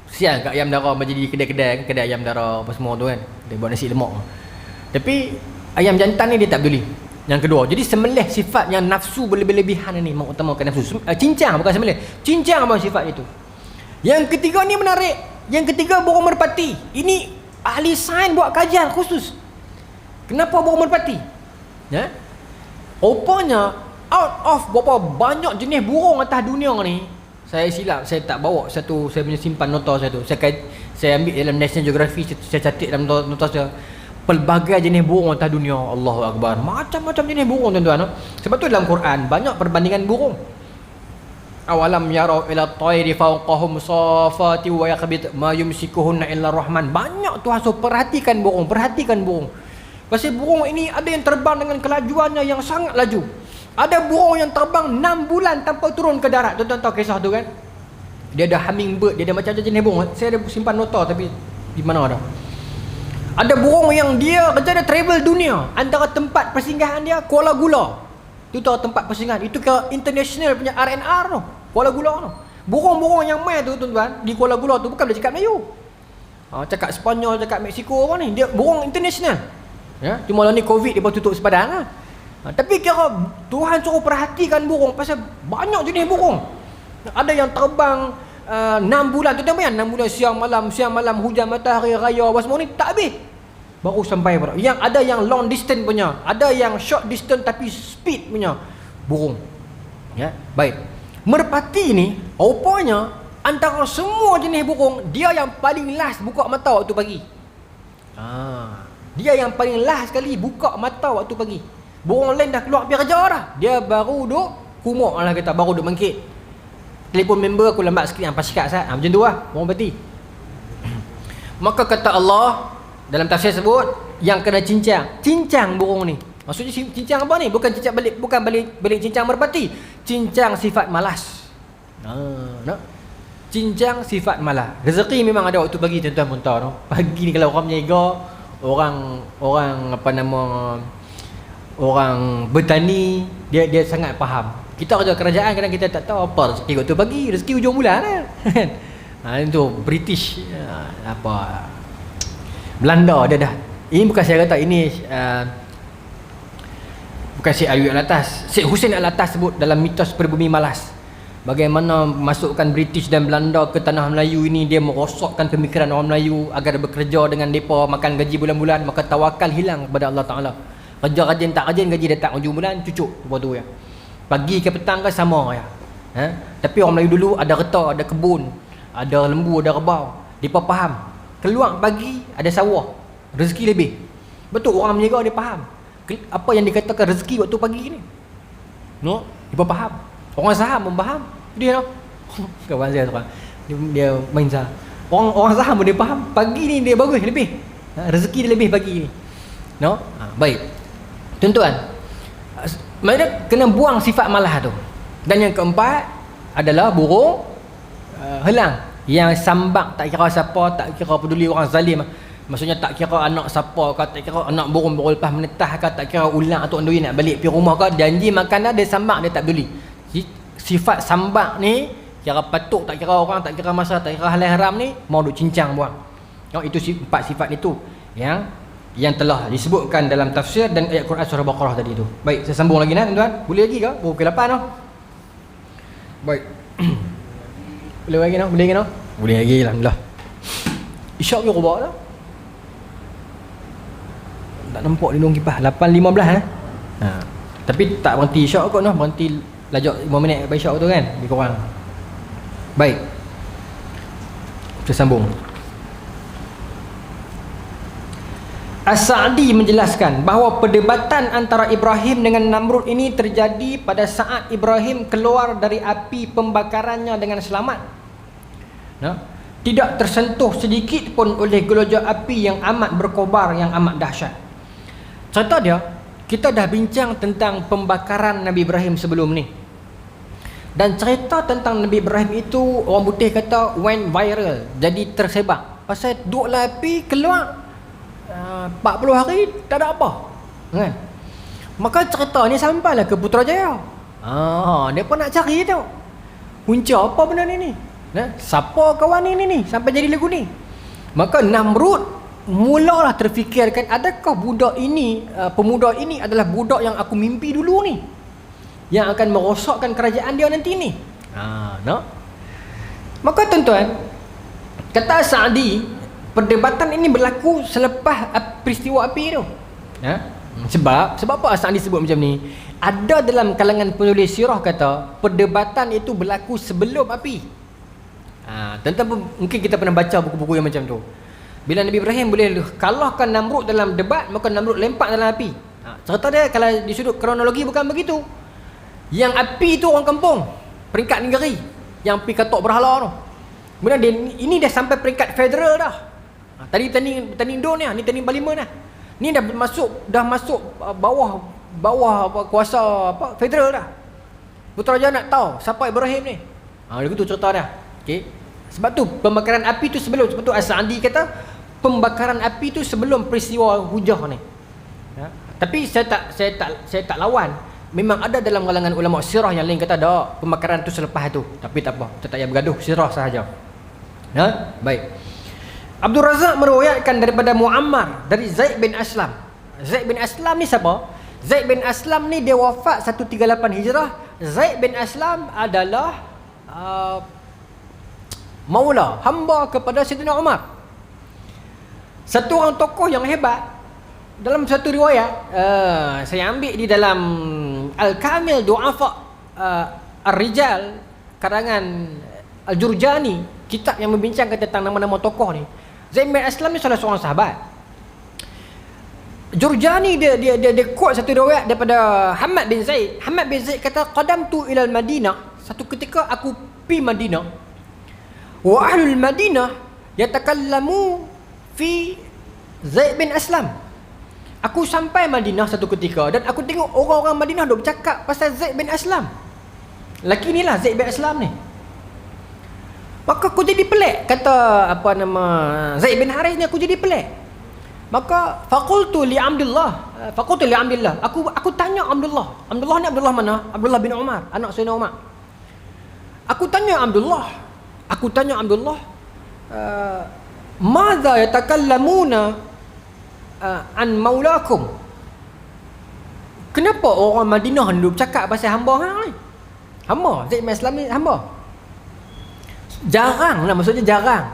Sial kat ayam dara menjadi kedai ayam dara apa semua tu kan. Dia buat nasi lemak. Tapi ayam jantan ni dia tak peduli. Yang kedua, jadi sembelih sifat yang nafsu berlebih-lebihan ni, mengutamakan nafsu. Cincang bukan sembelih. Cincang apa sifat itu? Yang ketiga ni menarik. Yang ketiga, burung merpati. Ini ahli sains buat kajian khusus. Kenapa burung merpati? Ya? Rupanya out of berapa banyak jenis burung atas dunia ni, saya silap, saya tak bawa satu, saya punya simpan nota saya tu. Saya ambil dalam National Geographic, saya catat dalam nota saya. Pelbagai jenis burung atas dunia. Allahu Akbar. Macam-macam jenis burung tuan-tuan. Sebab tu dalam Quran banyak perbandingan burung. Awalam yarau ila tayri fawqahum safati wa yaqbid ma yumsikuhunna illa rahman. Banyak Tuhan suruh perhatikan burung, perhatikan burung. Pasal burung ini ada yang terbang dengan kelajuannya yang sangat laju. Ada burung yang terbang 6 bulan tanpa turun ke darat. Tuan-tuan tahu kisah tu kan? Dia ada hummingbird, dia ada macam-macam jenis burung. Saya ada simpan nota tapi di mana ada. Ada burung yang dia travel dunia. Antara tempat persinggahan dia Kuala Gula. Itu tahu tempat persinggahan. Itu ke international punya RNR tu. Kuala Gula tu. Burung-burung yang main tu tuan-tuan di Kuala Gula tu bukan boleh cakap Melayu. Cakap Sepanyol, cakap Mexico apa ni. Dia burung international. Ya, cuma lah ni Covid dia baru tutup sepadan lah. Tapi kira Tuhan suruh perhatikan burung pasal banyak jenis burung. Ada yang terbang 6 bulan tu kan, 6 bulan siang malam, hujan matahari raya apa semua ni tak habis. Baru sampai pada. Yang ada yang long distance punya, ada yang short distance tapi speed punya burung. Ya, baik. Merpati ni rupanya antara semua jenis burung dia yang paling last buka mata waktu pagi. Dia yang paling last sekali buka mata waktu pagi. Burung lain dah keluar pergi kerja dah. Dia baru duk kumuk lah kata, baru duk bangkit. Telefon member aku lambat sikit, apa cakap Ustaz? Macam tu lah, burung merpati. Maka kata Allah dalam tafsir sebut yang kena cincang burung ni. Maksudnya cincang apa ni? Bukan cincang balik cincang merpati. Cincang sifat malas. Cincang sifat malas. Rezeki memang ada waktu pagi tuan-tuan pun tahu. Pagi ni kalau orang menjaga, orang bertani, dia sangat faham. Kita kerja kerajaan kadang kita tak tahu apa rezeki waktu pagi, rezeki hujung bulan kan. Itu British Belanda dia dah. Ini bukan saya kata, ini bukan Syed Ayub Alatas. Syed Hussein Alatas sebut dalam mitos Pribumi Malas. Bagaimana masukkan British dan Belanda ke tanah Melayu ini, dia merosakkan pemikiran orang Melayu agar bekerja dengan mereka makan gaji bulan-bulan, maka tawakal hilang kepada Allah Ta'ala. Kerja rajin tak rajin, gaji datang hujung bulan cucuk apa tu ya. Pagi ke petang ke sama ya. Tapi orang Melayu dulu ada reta, ada kebun, ada lembu, ada rebau. Dia faham. Keluar pagi ada sawah, rezeki lebih. Betul, orang menjaga dia faham. Apa yang dikatakan rezeki waktu pagi ni. Dia faham. Orang saham pun faham. Dia kawan saya seorang. Dia main saham. Orang saham pun dia faham. Pagi ni dia bagus lebih. Rezeki dia lebih pagi ni. Baik. Tuan-tuan, mereka kena buang sifat malas tu. Dan yang keempat adalah burung helang yang sambak, tak kira siapa, tak kira peduli orang zalim. Maksudnya tak kira anak siapa ke, tak kira anak burung baru lepas menetah ke, tak kira ulang atau andoi nak balik pergi rumah ke, janji makan dah dia sambak, dia tak peduli. Sifat sambak ni kira patuk, tak kira orang, tak kira masa, tak kira halal haram ni mau duk cincang buang. Itu 4 sifat itu yang telah disebutkan dalam tafsir dan ayat Quran surah Baqarah tadi tu. Baik, saya sambung lagi tuan-tuan. Boleh lagi ke? Pukul 8 dah. Baik. Boleh lagi no? Boleh lagi, alhamdulillah. Isyak ke rubah dah? Tak nampak lindung kipas. 8.15 Tapi tak berhenti isyak kot noh, berhenti lajak 5 minit lepas isyak tu kan, lebih kurang. Baik. Kita sambung. As-Sa'di menjelaskan bahawa perdebatan antara Ibrahim dengan Namrud ini terjadi pada saat Ibrahim keluar dari api pembakarannya dengan selamat. Tidak tersentuh sedikit pun oleh gelojak api yang amat berkobar, yang amat dahsyat. Cerita dia, kita dah bincang tentang pembakaran Nabi Ibrahim sebelum ni. Dan cerita tentang Nabi Ibrahim itu orang putih kata went viral, jadi tersebar. Pasal duduklah api keluar 40 hari tak ada apa, kan? Maka cerita ni sampailah ke Putrajaya. Dia pun nak cari tu punca apa benda ni. Siapa kawan ni sampai jadi lagu ni. Maka Namrud mulalah terfikirkan, adakah budak ini, pemuda ini adalah budak yang aku mimpi dulu ni, yang akan merosakkan kerajaan dia nanti ni. Maka tuan-tuan, kata Sa'di, perdebatan ini berlaku selepas peristiwa api tu. Sebab apa Sa'di sebut macam ni? Ada dalam kalangan penulis sirah kata perdebatan itu berlaku sebelum api. Tuan-tuan mungkin kita pernah baca buku-buku yang macam tu. Bila Nabi Ibrahim boleh kalahkan Namrud dalam debat, maka Namrud lempak dalam api. Cerita dia kalau di sudut kronologi bukan begitu. Yang api itu orang kampung, peringkat negeri yang pergi katok berhala tu. Kemudian ini dah sampai peringkat federal dah. Tadi tani Indo ni, ni tani parlimen dah. Ni dah masuk bawah kuasa federal dah. Putrajaya nak tahu siapa Ibrahim ni. Begitu cerita dia. Okey. Sebab tu pembakaran api tu sebelum, sebab tu As-Sa'di kata pembakaran api tu sebelum peristiwa hujah ni. Tapi saya tak lawan. Memang ada dalam kalangan ulama sirah yang lain kata dak, pembakaran tu selepas tu. Tapi tak apa, kita tak payah bergaduh, sirah sahaja. Baik. Abdul Razak meriwayatkan daripada Muammar dari Zaid bin Aslam. Zaid bin Aslam ni siapa? Zaid bin Aslam ni dia wafat 138 Hijrah. Zaid bin Aslam adalah maula, hamba kepada Sayyidina Umar. Satu orang tokoh yang hebat. Dalam satu riwayat, saya ambil di dalam Al-Kamil Du'afa Ar-Rijal karangan Al-Jurjani, kitab yang membincangkan tentang nama-nama tokoh ni. Zaid bin Aslam ni salah seorang sahabat. Jurjani dia quote satu riwayat daripada Hamad bin Zaid. Hamad bin Zaid kata qadamtu ilal Madinah, satu ketika aku pergi Madinah. Wa ahlul Madinah yatakallamu fi Zaid bin Aslam. Aku sampai Madinah satu ketika dan aku tengok orang-orang Madinah duk bercakap pasal Zaid bin Aslam. Laki ni lah Zaid bin Aslam ni. Maka aku jadi pelik, kata Zaid bin Haris ni, aku jadi pelik. Maka faqultu li Abdullah, aku tanya Abdullah. Abdullah ni Abdullah mana? Abdullah bin Umar, anak Sayyidina Umar. Aku tanya Abdullah, madza yatakallamuna an maulakum? Kenapa orang Madinah duk bercakap pasal hamba hang ni? Hamba Zaid bin Aslam ni hamba. Jarang lah, maksudnya jarang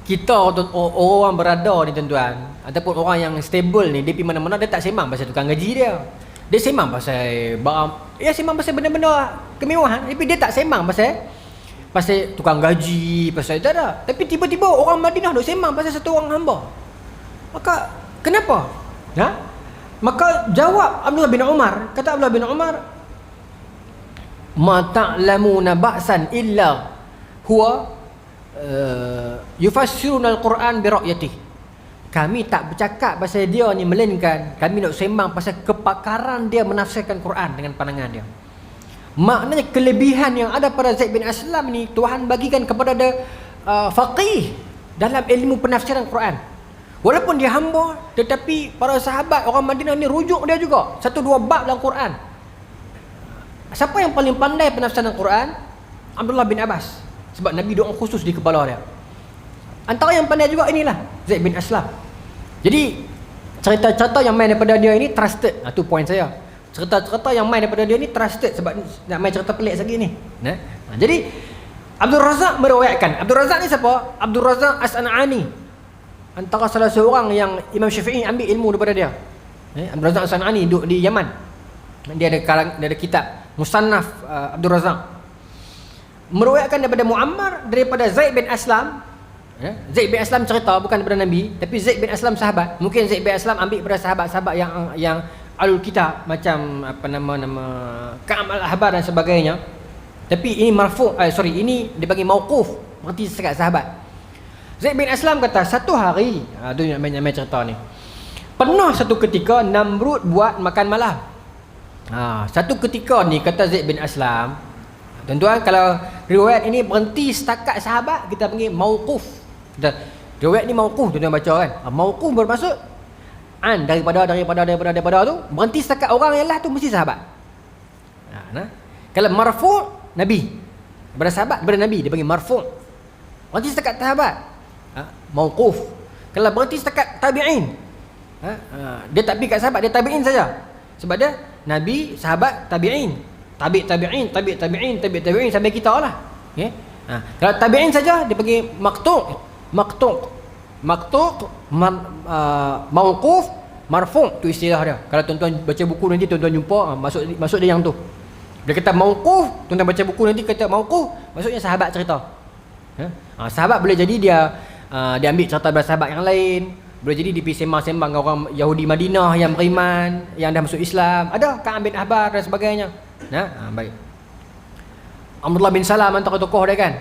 kita orang berada ni tuan-tuan, ataupun orang yang stable ni, dia pergi mana-mana dia tak sembang pasal tukang gaji dia. Dia sembang pasal barang, sembang pasal benda-benda kemewahan, tapi dia tak sembang pasal tukang gaji, pasal tak ada. Tapi tiba-tiba orang Madinah duk sembang pasal satu orang hamba. Maka kenapa? Maka jawab Abdullah bin Umar, kata Abdullah bin Umar, ma ta'lamuna ba'san illa huwa yufassiruna al-Quran bi ra'yatihi. Kami tak bercakap pasal dia ni, melainkan kami nak sembang pasal kepakaran dia menafsirkan Quran dengan pandangan dia. Maknanya kelebihan yang ada pada Zaid bin Aslam ni, Tuhan bagikan kepada dia faqih dalam ilmu penafsiran Quran. Walaupun dia hamba, tetapi para sahabat orang Madinah ni rujuk dia juga 1-2 bab dalam Quran. Siapa yang paling pandai penafsiran Quran? Abdullah bin Abbas. Sebab Nabi doa khusus di kepala dia. Antara yang pandai juga inilah Zaid bin Aslam. Jadi cerita-cerita yang main daripada dia ini trusted. Itu point saya. Cerita-cerita yang main daripada dia ni trusted, sebab nak main cerita pelik lagi ni. Jadi Abdul Razak meriwayatkan. Abdul Razak ni siapa? Abdul Razak As-San'ani. Antara salah seorang yang Imam Syafi'i ambil ilmu daripada dia. Abdul Razak As-San'ani duduk di Yaman. Dia ada kitab Musannaf Abdul Razak. Meriwayatkan daripada Muammar daripada Zaid bin Aslam. Zaid bin Aslam cerita bukan daripada Nabi, tapi Zaid bin Aslam sahabat. Mungkin Zaid bin Aslam ambil daripada sahabat-sahabat yang alul kitab, macam nama Ka'ab al-Ahbar dan sebagainya. Tapi ini marfu', ini dia bagi mauquf, berarti sekat sahabat. Zaid bin Aslam kata satu hari, tu nak main cerita ni. Pernah satu ketika Namrud buat makan malam. Satu ketika ni, kata Zaid bin Aslam, Tuan-tuan, kalau riwayat ini berhenti setakat sahabat, kita panggil mauquf. Riwayat ni mauquf, tuan-tuan baca kan. Mauquf bermaksud daripada tu berhenti setakat orang yang lah tu mesti sahabat. Kalau marfu' Nabi, daripada sahabat daripada Nabi, dia panggil marfu'. Berhenti setakat sahabat, mauquf. Kalau berhenti setakat tabi'in, dia tak pergi kat sahabat, dia tabi'in saja. Sebab dia Nabi, sahabat, tabi'in. Tabi'in sampai kita lah. Okay? Kalau tabi'in saja dia panggil maqtu', mauquf, marfu', tu istilah dia. Kalau tuan-tuan baca buku nanti tuan-tuan jumpa maksud dia yang tu. Dia kata mauquf, tuan-tuan baca buku nanti kata mauquf, maksudnya sahabat cerita. Sahabat boleh jadi dia ambil cerita dari sahabat yang lain. Boleh jadi dia pergi sembang-sembang dengan orang Yahudi Madinah yang beriman, yang dah masuk Islam. Ada Ka'ab bin Ahbar dan sebagainya. Baik. Abdullah bin Salam antara tokoh dia kan,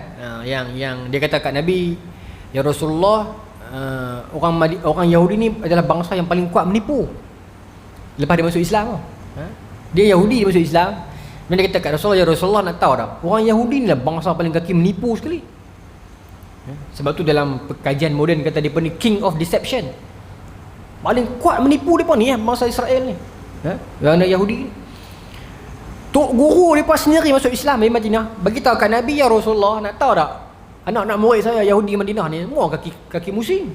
yang dia kata kat Nabi, ya Rasulullah, orang Yahudi ni adalah bangsa yang paling kuat menipu lepas dia masuk Islam. Dia Yahudi, dia masuk Islam. Dan dia kata kat Rasulullah, ya Rasulullah, nak tahu tak, orang Yahudi ni lah bangsa paling kaki menipu sekali. Sebab tu dalam kajian moden kata dia ni king of deception, paling kuat menipu dia ni bangsa Israel ni, yang Yahudi ni. Tok guru mereka sendiri masuk Islam di Madinah, bagi tahu kat Nabi, ya Rasulullah, nak tahu tak, anak-anak murid saya Yahudi Madinah ni semua kaki musim,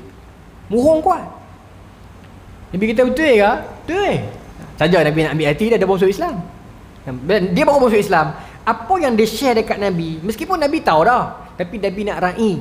murung kuat. Nabi kata betul ke? Betul. Saja Nabi nak ambil hati dia baru masuk Islam. Dan dia baru masuk Islam, apa yang dia share dekat Nabi, meskipun Nabi tahu dah, tapi Nabi nak ra'i.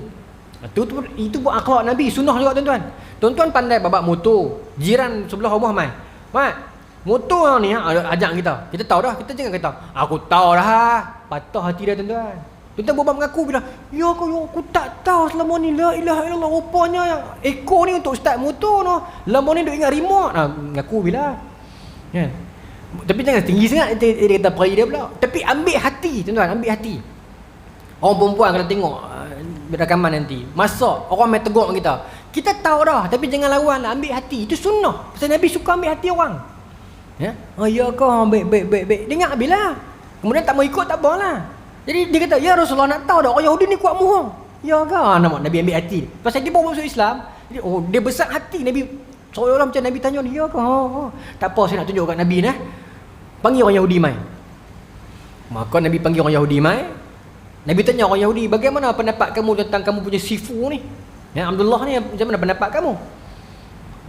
Itu buat akhlak Nabi, sunnah juga tuan-tuan. Tuan-tuan pandai babak motor, jiran sebelah rumah mai, mat, motor ni ajak kita tahu dah, kita jangan kata aku tahu dah, patah hati dia tuan-tuan. Tuan-tuan berbual mengaku bila, ya aku tak tahu selama ni, la ilaha illallah, rupanya ekor ni untuk start motor no, lama ni duk ingat remote. Mengaku bila kan. Tapi jangan tinggi sangat dia kata peri dia pula. Tapi ambil hati tuan-tuan, ambil hati. Orang perempuan kalau tengok rakaman nanti, masak, orang main tegur kita, kita tahu dah, tapi jangan lawan lah, ambil hati. Itu sunnah. Pasal Nabi suka ambil hati orang. Ya kau, baik. Dengar bila. Kemudian tak mau ikut, tak apalah. Jadi dia kata, ya Rasulullah, nak tahu dah, orang Yahudi ni kuat mohon. Ya kau, Nabi ambil hati. Pasal dia baru masuk Islam, dia besar hati. Nabi seolah-olah macam Nabi tanya ni, ya kau, tak apa, saya nak tunjuk kat Nabi nah. Panggil orang Yahudi mai. Maka Nabi panggil orang Yahudi mai. Nabi tanya orang Yahudi, bagaimana pendapat kamu tentang kamu punya sifu ni? Ya, Abdullah ni, macam mana pendapat kamu?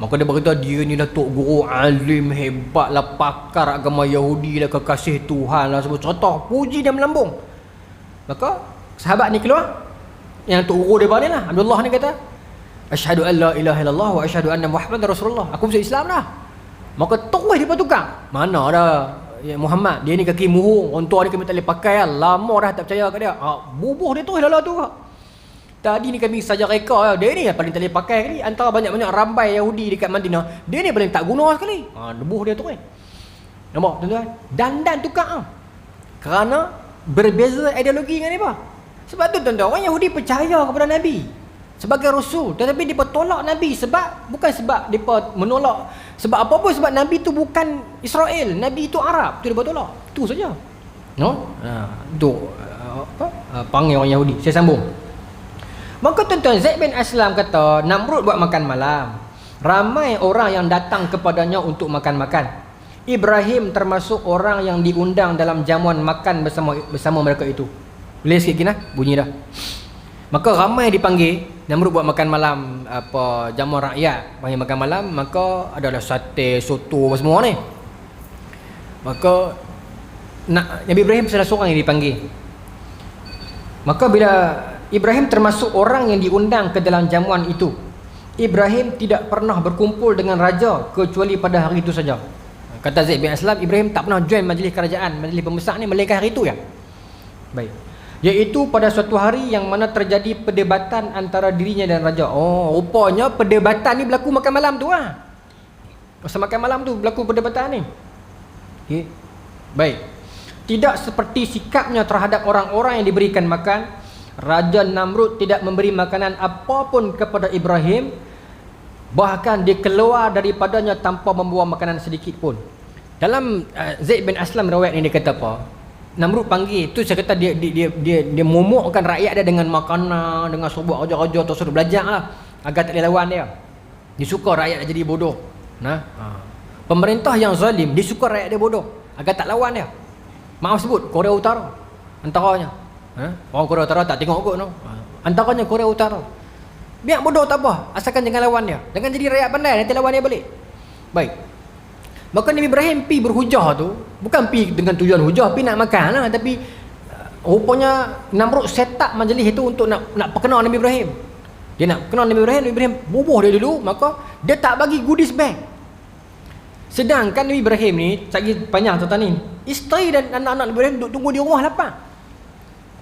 Maka dia berkata, dia ni lah tok guru alim hebat lah, pakar agama Yahudi lah, kekasih Tuhan lah, semua cerita puji dan melambung. Maka sahabat ni keluar, yang tok guru dia ni lah, Abdullah ni kata, asyhadu an la ilaha illallah wa asyhadu anna Muhammadar Rasulullah. Aku masuk Islam dah. Maka terus dia tukar. Mana dah ya Muhammad, dia ni kaki muhung, orang tua dia kami tak boleh pakai lah. Lama dah tak percaya kat dia. Bubuh dia terus dah tu. Tadi ni kami saja reka, dia ni yang paling tak boleh pakai sekali. Antara banyak-banyak rambai Yahudi dekat Madinah, dia ni paling tak guna sekali. Debuh dia terus. Nampak tuan-tuan? Dandan tukar. Kerana berbeza ideologi dengan dia. Sebab tu tuan-tuan, orang Yahudi percaya kepada Nabi sebagai Rasul, tetapi dia tolak Nabi bukan sebab dia menolak sebab apa pun, sebab Nabi tu bukan Israel, Nabi itu Arab, tu dia tolak. Tu saja. No? Panggil orang Yahudi. Saya sambung. Maka tuan-tuan, Zaid bin Aslam kata, Namrud buat makan malam. Ramai orang yang datang kepadanya untuk makan-makan. Ibrahim termasuk orang yang diundang dalam jamuan makan bersama mereka itu. Boleh sikit kena? Bunyi dah. Maka ramai dipanggil. Namrud buat makan malam, jamuan rakyat, panggil makan malam. Maka adalah sate, soto semua ni. Maka Nabi Ibrahim salah seorang yang dipanggil. Maka bila Ibrahim termasuk orang yang diundang ke dalam jamuan itu, Ibrahim tidak pernah berkumpul dengan raja kecuali pada hari itu saja. Kata Zaid bin Aslam, Ibrahim tak pernah join majlis kerajaan, majlis pembesar ni, melainkan hari itu ya. Baik. Iaitu pada suatu hari yang mana terjadi perdebatan antara dirinya dan raja. Rupanya perdebatan ni berlaku makan malam tu lah. Masa makan malam tu berlaku perdebatan ni. Okay. Baik. Tidak seperti sikapnya terhadap orang-orang yang diberikan makan, Raja Namrud tidak memberi makanan apapun kepada Ibrahim. Bahkan dia keluar daripadanya tanpa membawa makanan sedikit pun. Dalam Zaid bin Aslam riwayat ni dia kata apa? Namrud panggil tu, saya kata dia momokkan rakyat dia dengan makanan, dengan sobat raja-raja tu, suruh belajar lah agar tak boleh lawan dia. Dia suka rakyat jadi bodoh. Pemerintah yang zalim, dia suka rakyat dia bodoh agar tak lawan dia. Maaf sebut Korea Utara antaranya. Orang Korea Utara tak tengok kot no. Antaranya Korea Utara. Biar bodoh tak apa, asalkan jangan lawan dia. Jangan jadi rakyat pandai nanti lawan dia balik. Baik. Maka Nabi Ibrahim pi berhujah tu, bukan pi dengan tujuan hujah, pi nak makan lah, tapi rupanya Namrud set up majlis itu untuk nak perkenal Nabi Ibrahim. Dia nak kenal Nabi Ibrahim bubuh dia dulu, maka dia tak bagi goodies bag. Sedangkan Nabi Ibrahim ni, lagi panjang tuan ni, isteri dan anak-anak Nabi Ibrahim duduk tunggu di rumah lapar.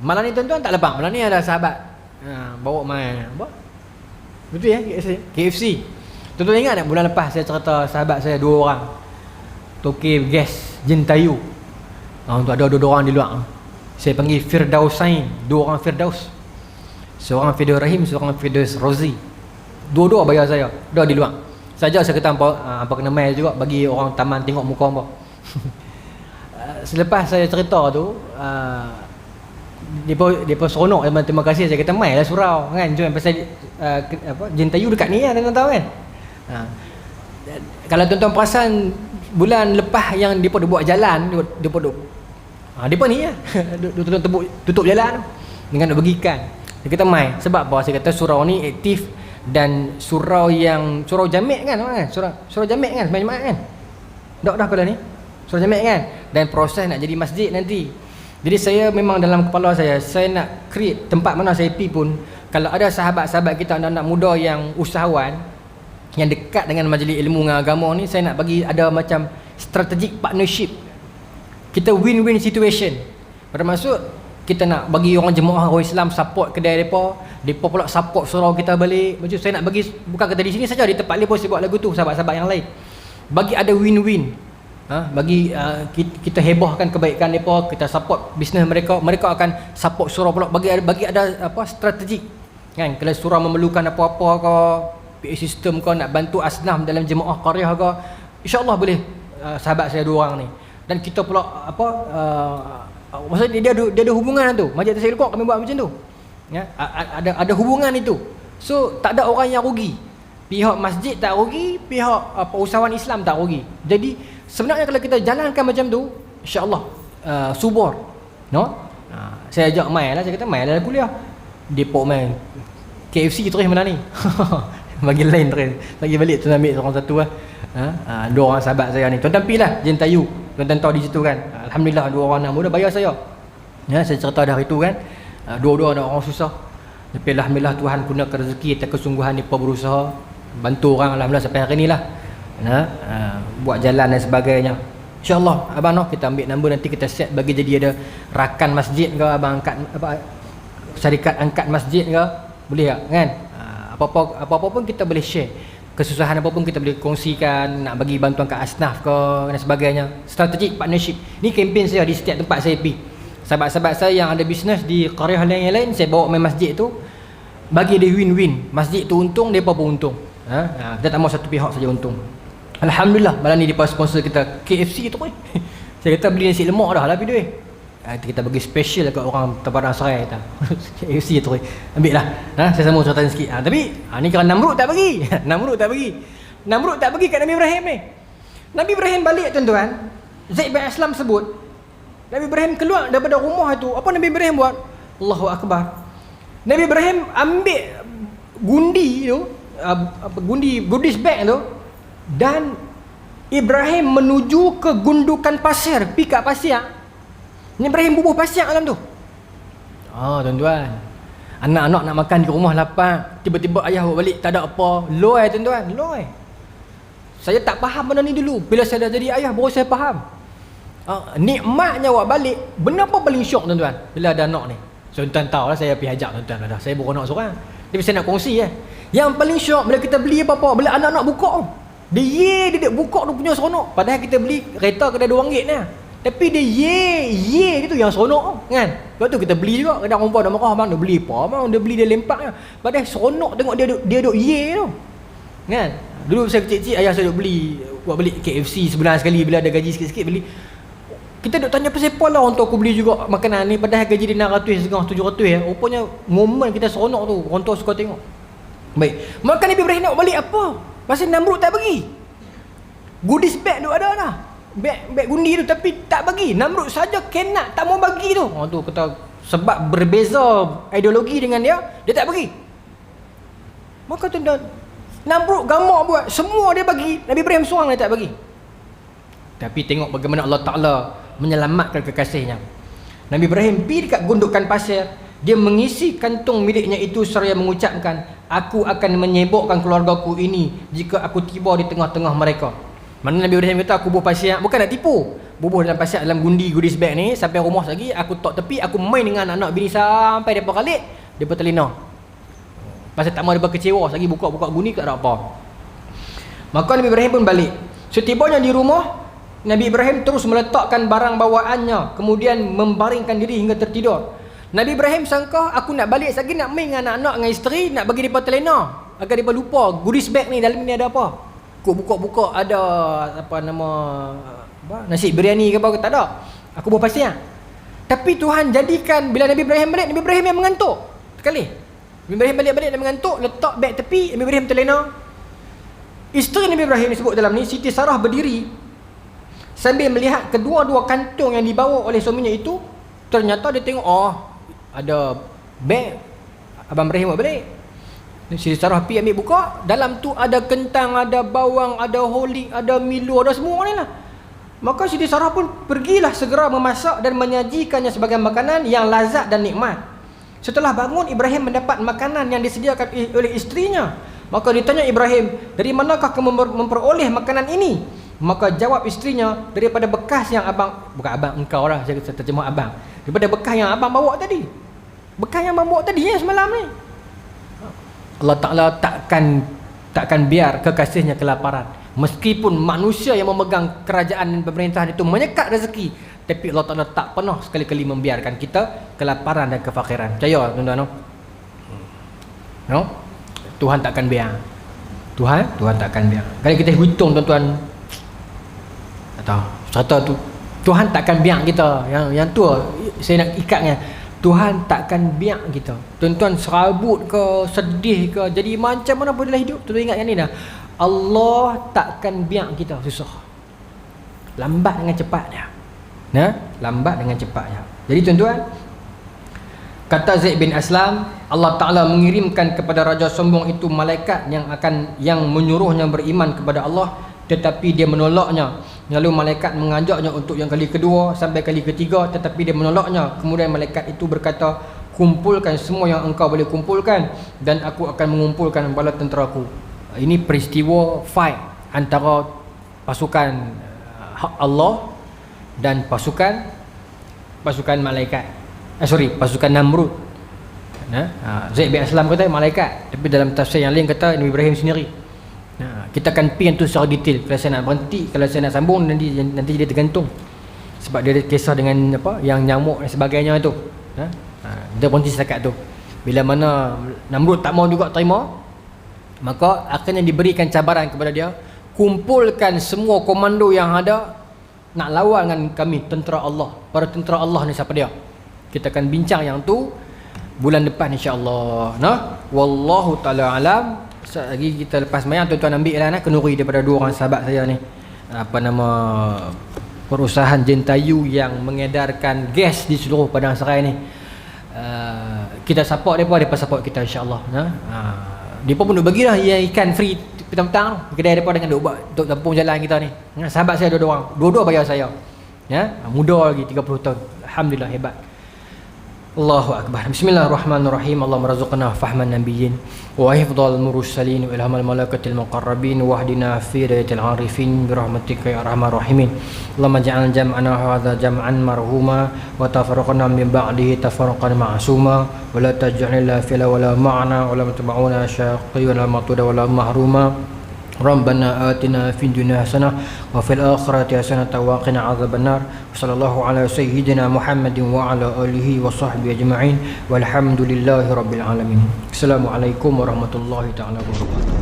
Malam ni tuan-tuan tak lapar, malam ni ada sahabat bawa main apa? Betul ya, KFC. Tuan-tuan ingat tak bulan lepas saya cerita sahabat saya 2 orang tokey gas Jentayu. Untuk ada 2 orang di luar. Saya panggil Firdausain, 2 orang Firdaus. Seorang Firdaus Rahim, seorang Firdaus Rozi. Dua-dua bayar saya. Dah di luar. Saja saya kata apa kena mail juga bagi orang taman tengok muka hangpa. Selepas saya cerita tu, depa seronok, terima kasih. Saya kata mail lah surau kan. Jom pasal Jentayu dekat ni lah, tuan-tuan tahu kan. Kalau tuan-tuan perasan bulan lepas yang depa buat jalan, depa ni lah tutup jalan dengan nak bagikan. Dia kata mai sebab apa? Saya kata surau ni aktif dan surau jamek kan, surau jamek kan, sembang jemaah kan. Dah pada ni surau jamek kan, dan proses nak jadi masjid nanti. Jadi saya memang dalam kepala saya nak create tempat mana saya pergi pun, kalau ada sahabat-sahabat kita, anak-anak muda yang usahawan yang dekat dengan majlis ilmu dengan agama ni, saya nak bagi ada macam strategic partnership. Kita win-win situation. Bermaksud kita nak bagi orang jemaah orang Islam support kedai depa pula support surau kita balik. Macam saya nak bagi, bukan kata di sini saja, di tempat lain pun saya buat lagu tu, sahabat-sahabat yang lain. Bagi ada win-win. Bagi kita hebahkan kebaikan depa, kita support bisnes mereka akan support surau pula. Bagi ada apa strategik. Kan, kalau surau memerlukan apa-apa ke, PA sistem kau nak bantu asnaf dalam jemaah qaryah ke, insya-Allah boleh. Sahabat saya 2 orang ni, dan kita pula maksudnya dia ada hubungan tu. Majlis Tasawuf Al-Quran kami buat macam tu ya, ada hubungan itu. So tak ada orang yang rugi, pihak masjid tak rugi, pihak usahawan Islam tak rugi. Jadi sebenarnya kalau kita jalankan macam tu, insya-Allah subur no. Saya ajak mai lah, saya kata mai lah kuliah depok main KFC terus mana ni. Bagi lain terus, bagi balik tu ambil seorang satu lah. 2 orang sahabat saya ni, tuan-tuan pi lah Jentayu, tuan-tuan tahu di situ kan. Alhamdulillah 2 orang nak muda bayar saya ya, saya cerita dah itu kan. Dua-dua ada orang susah, tapi alhamdulillah Tuhan gunakan rezeki atas kesungguhan mereka berusaha bantu orang, alhamdulillah sampai hari ni lah buat jalan dan sebagainya. InsyaAllah abang noh, kita ambil nombor nanti kita set bagi jadi ada rakan masjid ke, abang angkat syarikat angkat masjid ke, boleh tak kan. Apa-apa pun kita boleh share, kesusahan apa pun kita boleh kongsikan, nak bagi bantuan ke asnaf ke dan sebagainya. Strategic partnership ni kempen saya di setiap tempat saya pergi. Sahabat-sahabat saya yang ada bisnes di qaryah lain-lain, saya bawa main masjid tu, bagi dia win-win. Masjid tu untung, depa pun untung. Kita tak mahu satu pihak saja untung. Alhamdulillah malam ni depa sponsor kita KFC tu pun. Saya kata beli nasi lemak dah lah duit. Kita bagi special dekat orang Tabarang Serai kata. KFC tu ambil lah. Saya sambung cerita sikit. Tapi ni kan Namrud tak bagi. Namrud tak bagi kat Nabi Ibrahim ni. Nabi Ibrahim balik tuan-tuan, Zaid bin Aslam sebut, Nabi Ibrahim keluar daripada rumah tu, apa Nabi Ibrahim buat? Allahu Akbar. Nabi Ibrahim ambil gundi tu, goodies bag tu, dan Ibrahim menuju ke gundukan pasir, pi kat pasir. Ibrahim bubuh pasir dalam tu. Tuan-tuan, anak-anak nak makan di rumah lapar, tiba-tiba ayah bawa balik tak ada apa. Loi tuan-tuan, loi. Saya tak faham benda ni dulu. Bila saya dah jadi ayah baru saya faham. Nikmatnya awak balik, benda apa paling syok tuan-tuan bila ada anak ni. So tuan-tuan tahu lah, saya pergi ajak tuan-tuan dah. Saya baru anak seorang. Tapi saya nak kongsi yang paling syok bila kita beli apa-apa, bila anak-anak buka, dia buka tu punya seronok. Padahal kita beli kereta kedai RM2 ni. Tapi dia gitu yang seronok kan. Lepas tu kita beli juga, kadang orang dah marah, bang dia beli apa, bang dia beli dia lempak je. Padahal seronok tengok dia duk tu kan. Dulu saya kecil-kecil ayah saya duk buat beli KFC sebulan sekali bila ada gaji sikit-sikit beli. Kita duk tanya pasal apa lah orang tua aku beli juga makanan ni padahal gaji dia 600 setengah 700 ya. Rupanya momen kita seronok tu orang tua suka tengok. Baik. Maka Nabi Ibrahim nak balik apa? Pasal Namrud tak bagi. Goodies bag tu ada dah. Bag gundi tu tapi tak bagi. Namrud saja kenak tak mau bagi tu. Orang tu kata sebab berbeza ideologi dengan dia tak bagi. Maka tu Namrud gamak buat semua dia bagi, Nabi Ibrahim seorang dia tak bagi. Tapi tengok bagaimana Allah Ta'ala menyelamatkan kekasihnya. Nabi Ibrahim pergi dekat gundukan pasir, dia mengisi kantung miliknya itu seraya mengucapkan, aku akan menyebokkan keluargaku ini jika aku tiba di tengah-tengah mereka. Mana Nabi Ibrahim kata aku bubuh pasir, bukan nak tipu, bubuh dalam pasir dalam gundi goodies bag ni sampai rumah lagi, aku tok tepi, aku main dengan anak-anak bini sampai depa kalik, depa terlena. Pasal tak mau depa kecewa lagi, buka-buka gundi tak ada apa. Maka Nabi Ibrahim pun balik. Setibanya di rumah, Nabi Ibrahim terus meletakkan barang bawaannya, kemudian membaringkan diri hingga tertidur. Nabi Ibrahim sangka aku nak balik lagi, nak main dengan anak-anak dengan isteri, nak bagi mereka terlena agar mereka lupa goodies bag ni dalam ni ada apa. Aku buka-buka ada apa nama nasi biryani ke apa, tak ada. Aku bawa pasir. Tapi Tuhan jadikan bila Nabi Ibrahim balik, Nabi Ibrahim yang mengantuk sekali. Nabi Ibrahim balik dan mengantuk, letak beg tepi, Nabi Ibrahim terlena. Isteri Nabi Ibrahim disebut dalam ni, Siti Sarah berdiri sambil melihat kedua-dua kantung yang dibawa oleh suaminya itu. Ternyata dia tengok, ada beg Abang Ibrahim buat balik. Siti Sarah pergi ambil buka, dalam tu ada kentang, ada bawang, ada holik, ada milo, ada semua ni lah. Maka Siti Sarah pun pergilah segera memasak dan menyajikannya sebagai makanan yang lazat dan nikmat. Setelah bangun, Ibrahim mendapat makanan yang disediakan oleh isterinya. Maka ditanya Ibrahim, dari manakah kamu memperoleh makanan ini? Maka jawab isterinya, daripada bekas yang abang, bukan abang, engkau lah, saya terjemah abang, daripada bekas yang abang bawa tadi. Bekas yang abang bawa tadi semalam ni. Allah Ta'ala takkan biar kekasihnya kelaparan. Meskipun manusia yang memegang kerajaan dan pemerintahan itu menyekat rezeki, tapi Allah Ta'ala tak pernah sekali-kali membiarkan kita kelaparan dan kefakiran. Percaya tuan-tuan? No? Tuhan takkan biar. Tuhan takkan biar. Kalau kita hitung tuan-tuan, serta tu Tuhan takkan biar kita. Yang tu saya nak ikatnya, Tuhan takkan biar kita. Tuan-tuan serabut ke, sedih ke, jadi macam mana pun dalam hidup, tuan-tuan ingat yang ni dah. Allah takkan biar kita susah. Lambat dengan cepatnya. Lambat dengan cepatnya. Jadi tuan-tuan, kata Zaid bin Aslam, Allah Ta'ala mengirimkan kepada raja sombong itu malaikat yang menyuruhnya beriman kepada Allah, tetapi dia menolaknya. Lalu malaikat mengajaknya untuk yang kali kedua sampai kali ketiga, tetapi dia menolaknya. Kemudian malaikat itu berkata, kumpulkan semua yang engkau boleh kumpulkan dan aku akan mengumpulkan bala tenteraku. Ini peristiwa fight antara pasukan Allah dan pasukan malaikat. Pasukan Namrud. Zaid bin Aslam kata malaikat, tapi dalam tafsir yang lain kata Nabi Ibrahim sendiri. Kita akan pergi tu secara detail. Kalau saya nak berhenti, kalau saya nak sambung, nanti dia tergantung. Sebab dia ada kisah dengan yang nyamuk dan sebagainya tu. Dia berhenti setakat tu. Bila mana Namrud tak mau juga terima, maka akhirnya diberikan cabaran kepada dia, kumpulkan semua komando yang ada nak lawan dengan kami, tentera Allah. Para tentera Allah ni siapa dia? Kita akan bincang yang tu bulan depan insya-Allah. Wallahu taala alam. Lagi kita lepas mayang, tuan-tuan ambil lah kenduri daripada dua orang sahabat saya ni, perusahaan Jentayu yang mengedarkan gas di seluruh Padang Serai ni. Kita support mereka support kita insya-Allah. Mereka pun duk bagilah ikan free petang-petang kedai mereka dengan duk buat untuk tampung jalan kita ni. Sahabat saya dua orang, dua-dua bayar saya. Muda lagi 30 tahun. Alhamdulillah, hebat. Allahu Akbar. Bismillahirrahmanirrahim. Allahumma razuqna fahman nabiyyin wa hifdhal mursalin wa ilhamal malaikatil muqarrabin wa hdina fi hidayatil arifin bi rahmatika ya arhamar rahimin. Allahumma ja'al jam'ana hadza jam'an marhuma wa tafarraqna min ba'dihi tafarraqan ma'suma wa la taj'al la fila wa la ma'na wa la tabu'una syaqi wa la matuda wa la mahruma. Rabbana atina fid dunya hasanah wa fil akhirati hasanah wa qina adzabannar. Sallallahu ala sayyidina Muhammadin wa ala alihi wa sahbihi ajma'in walhamdulillahi rabbil alamin. Assalamualaikum warahmatullahi taala wabarakatuh.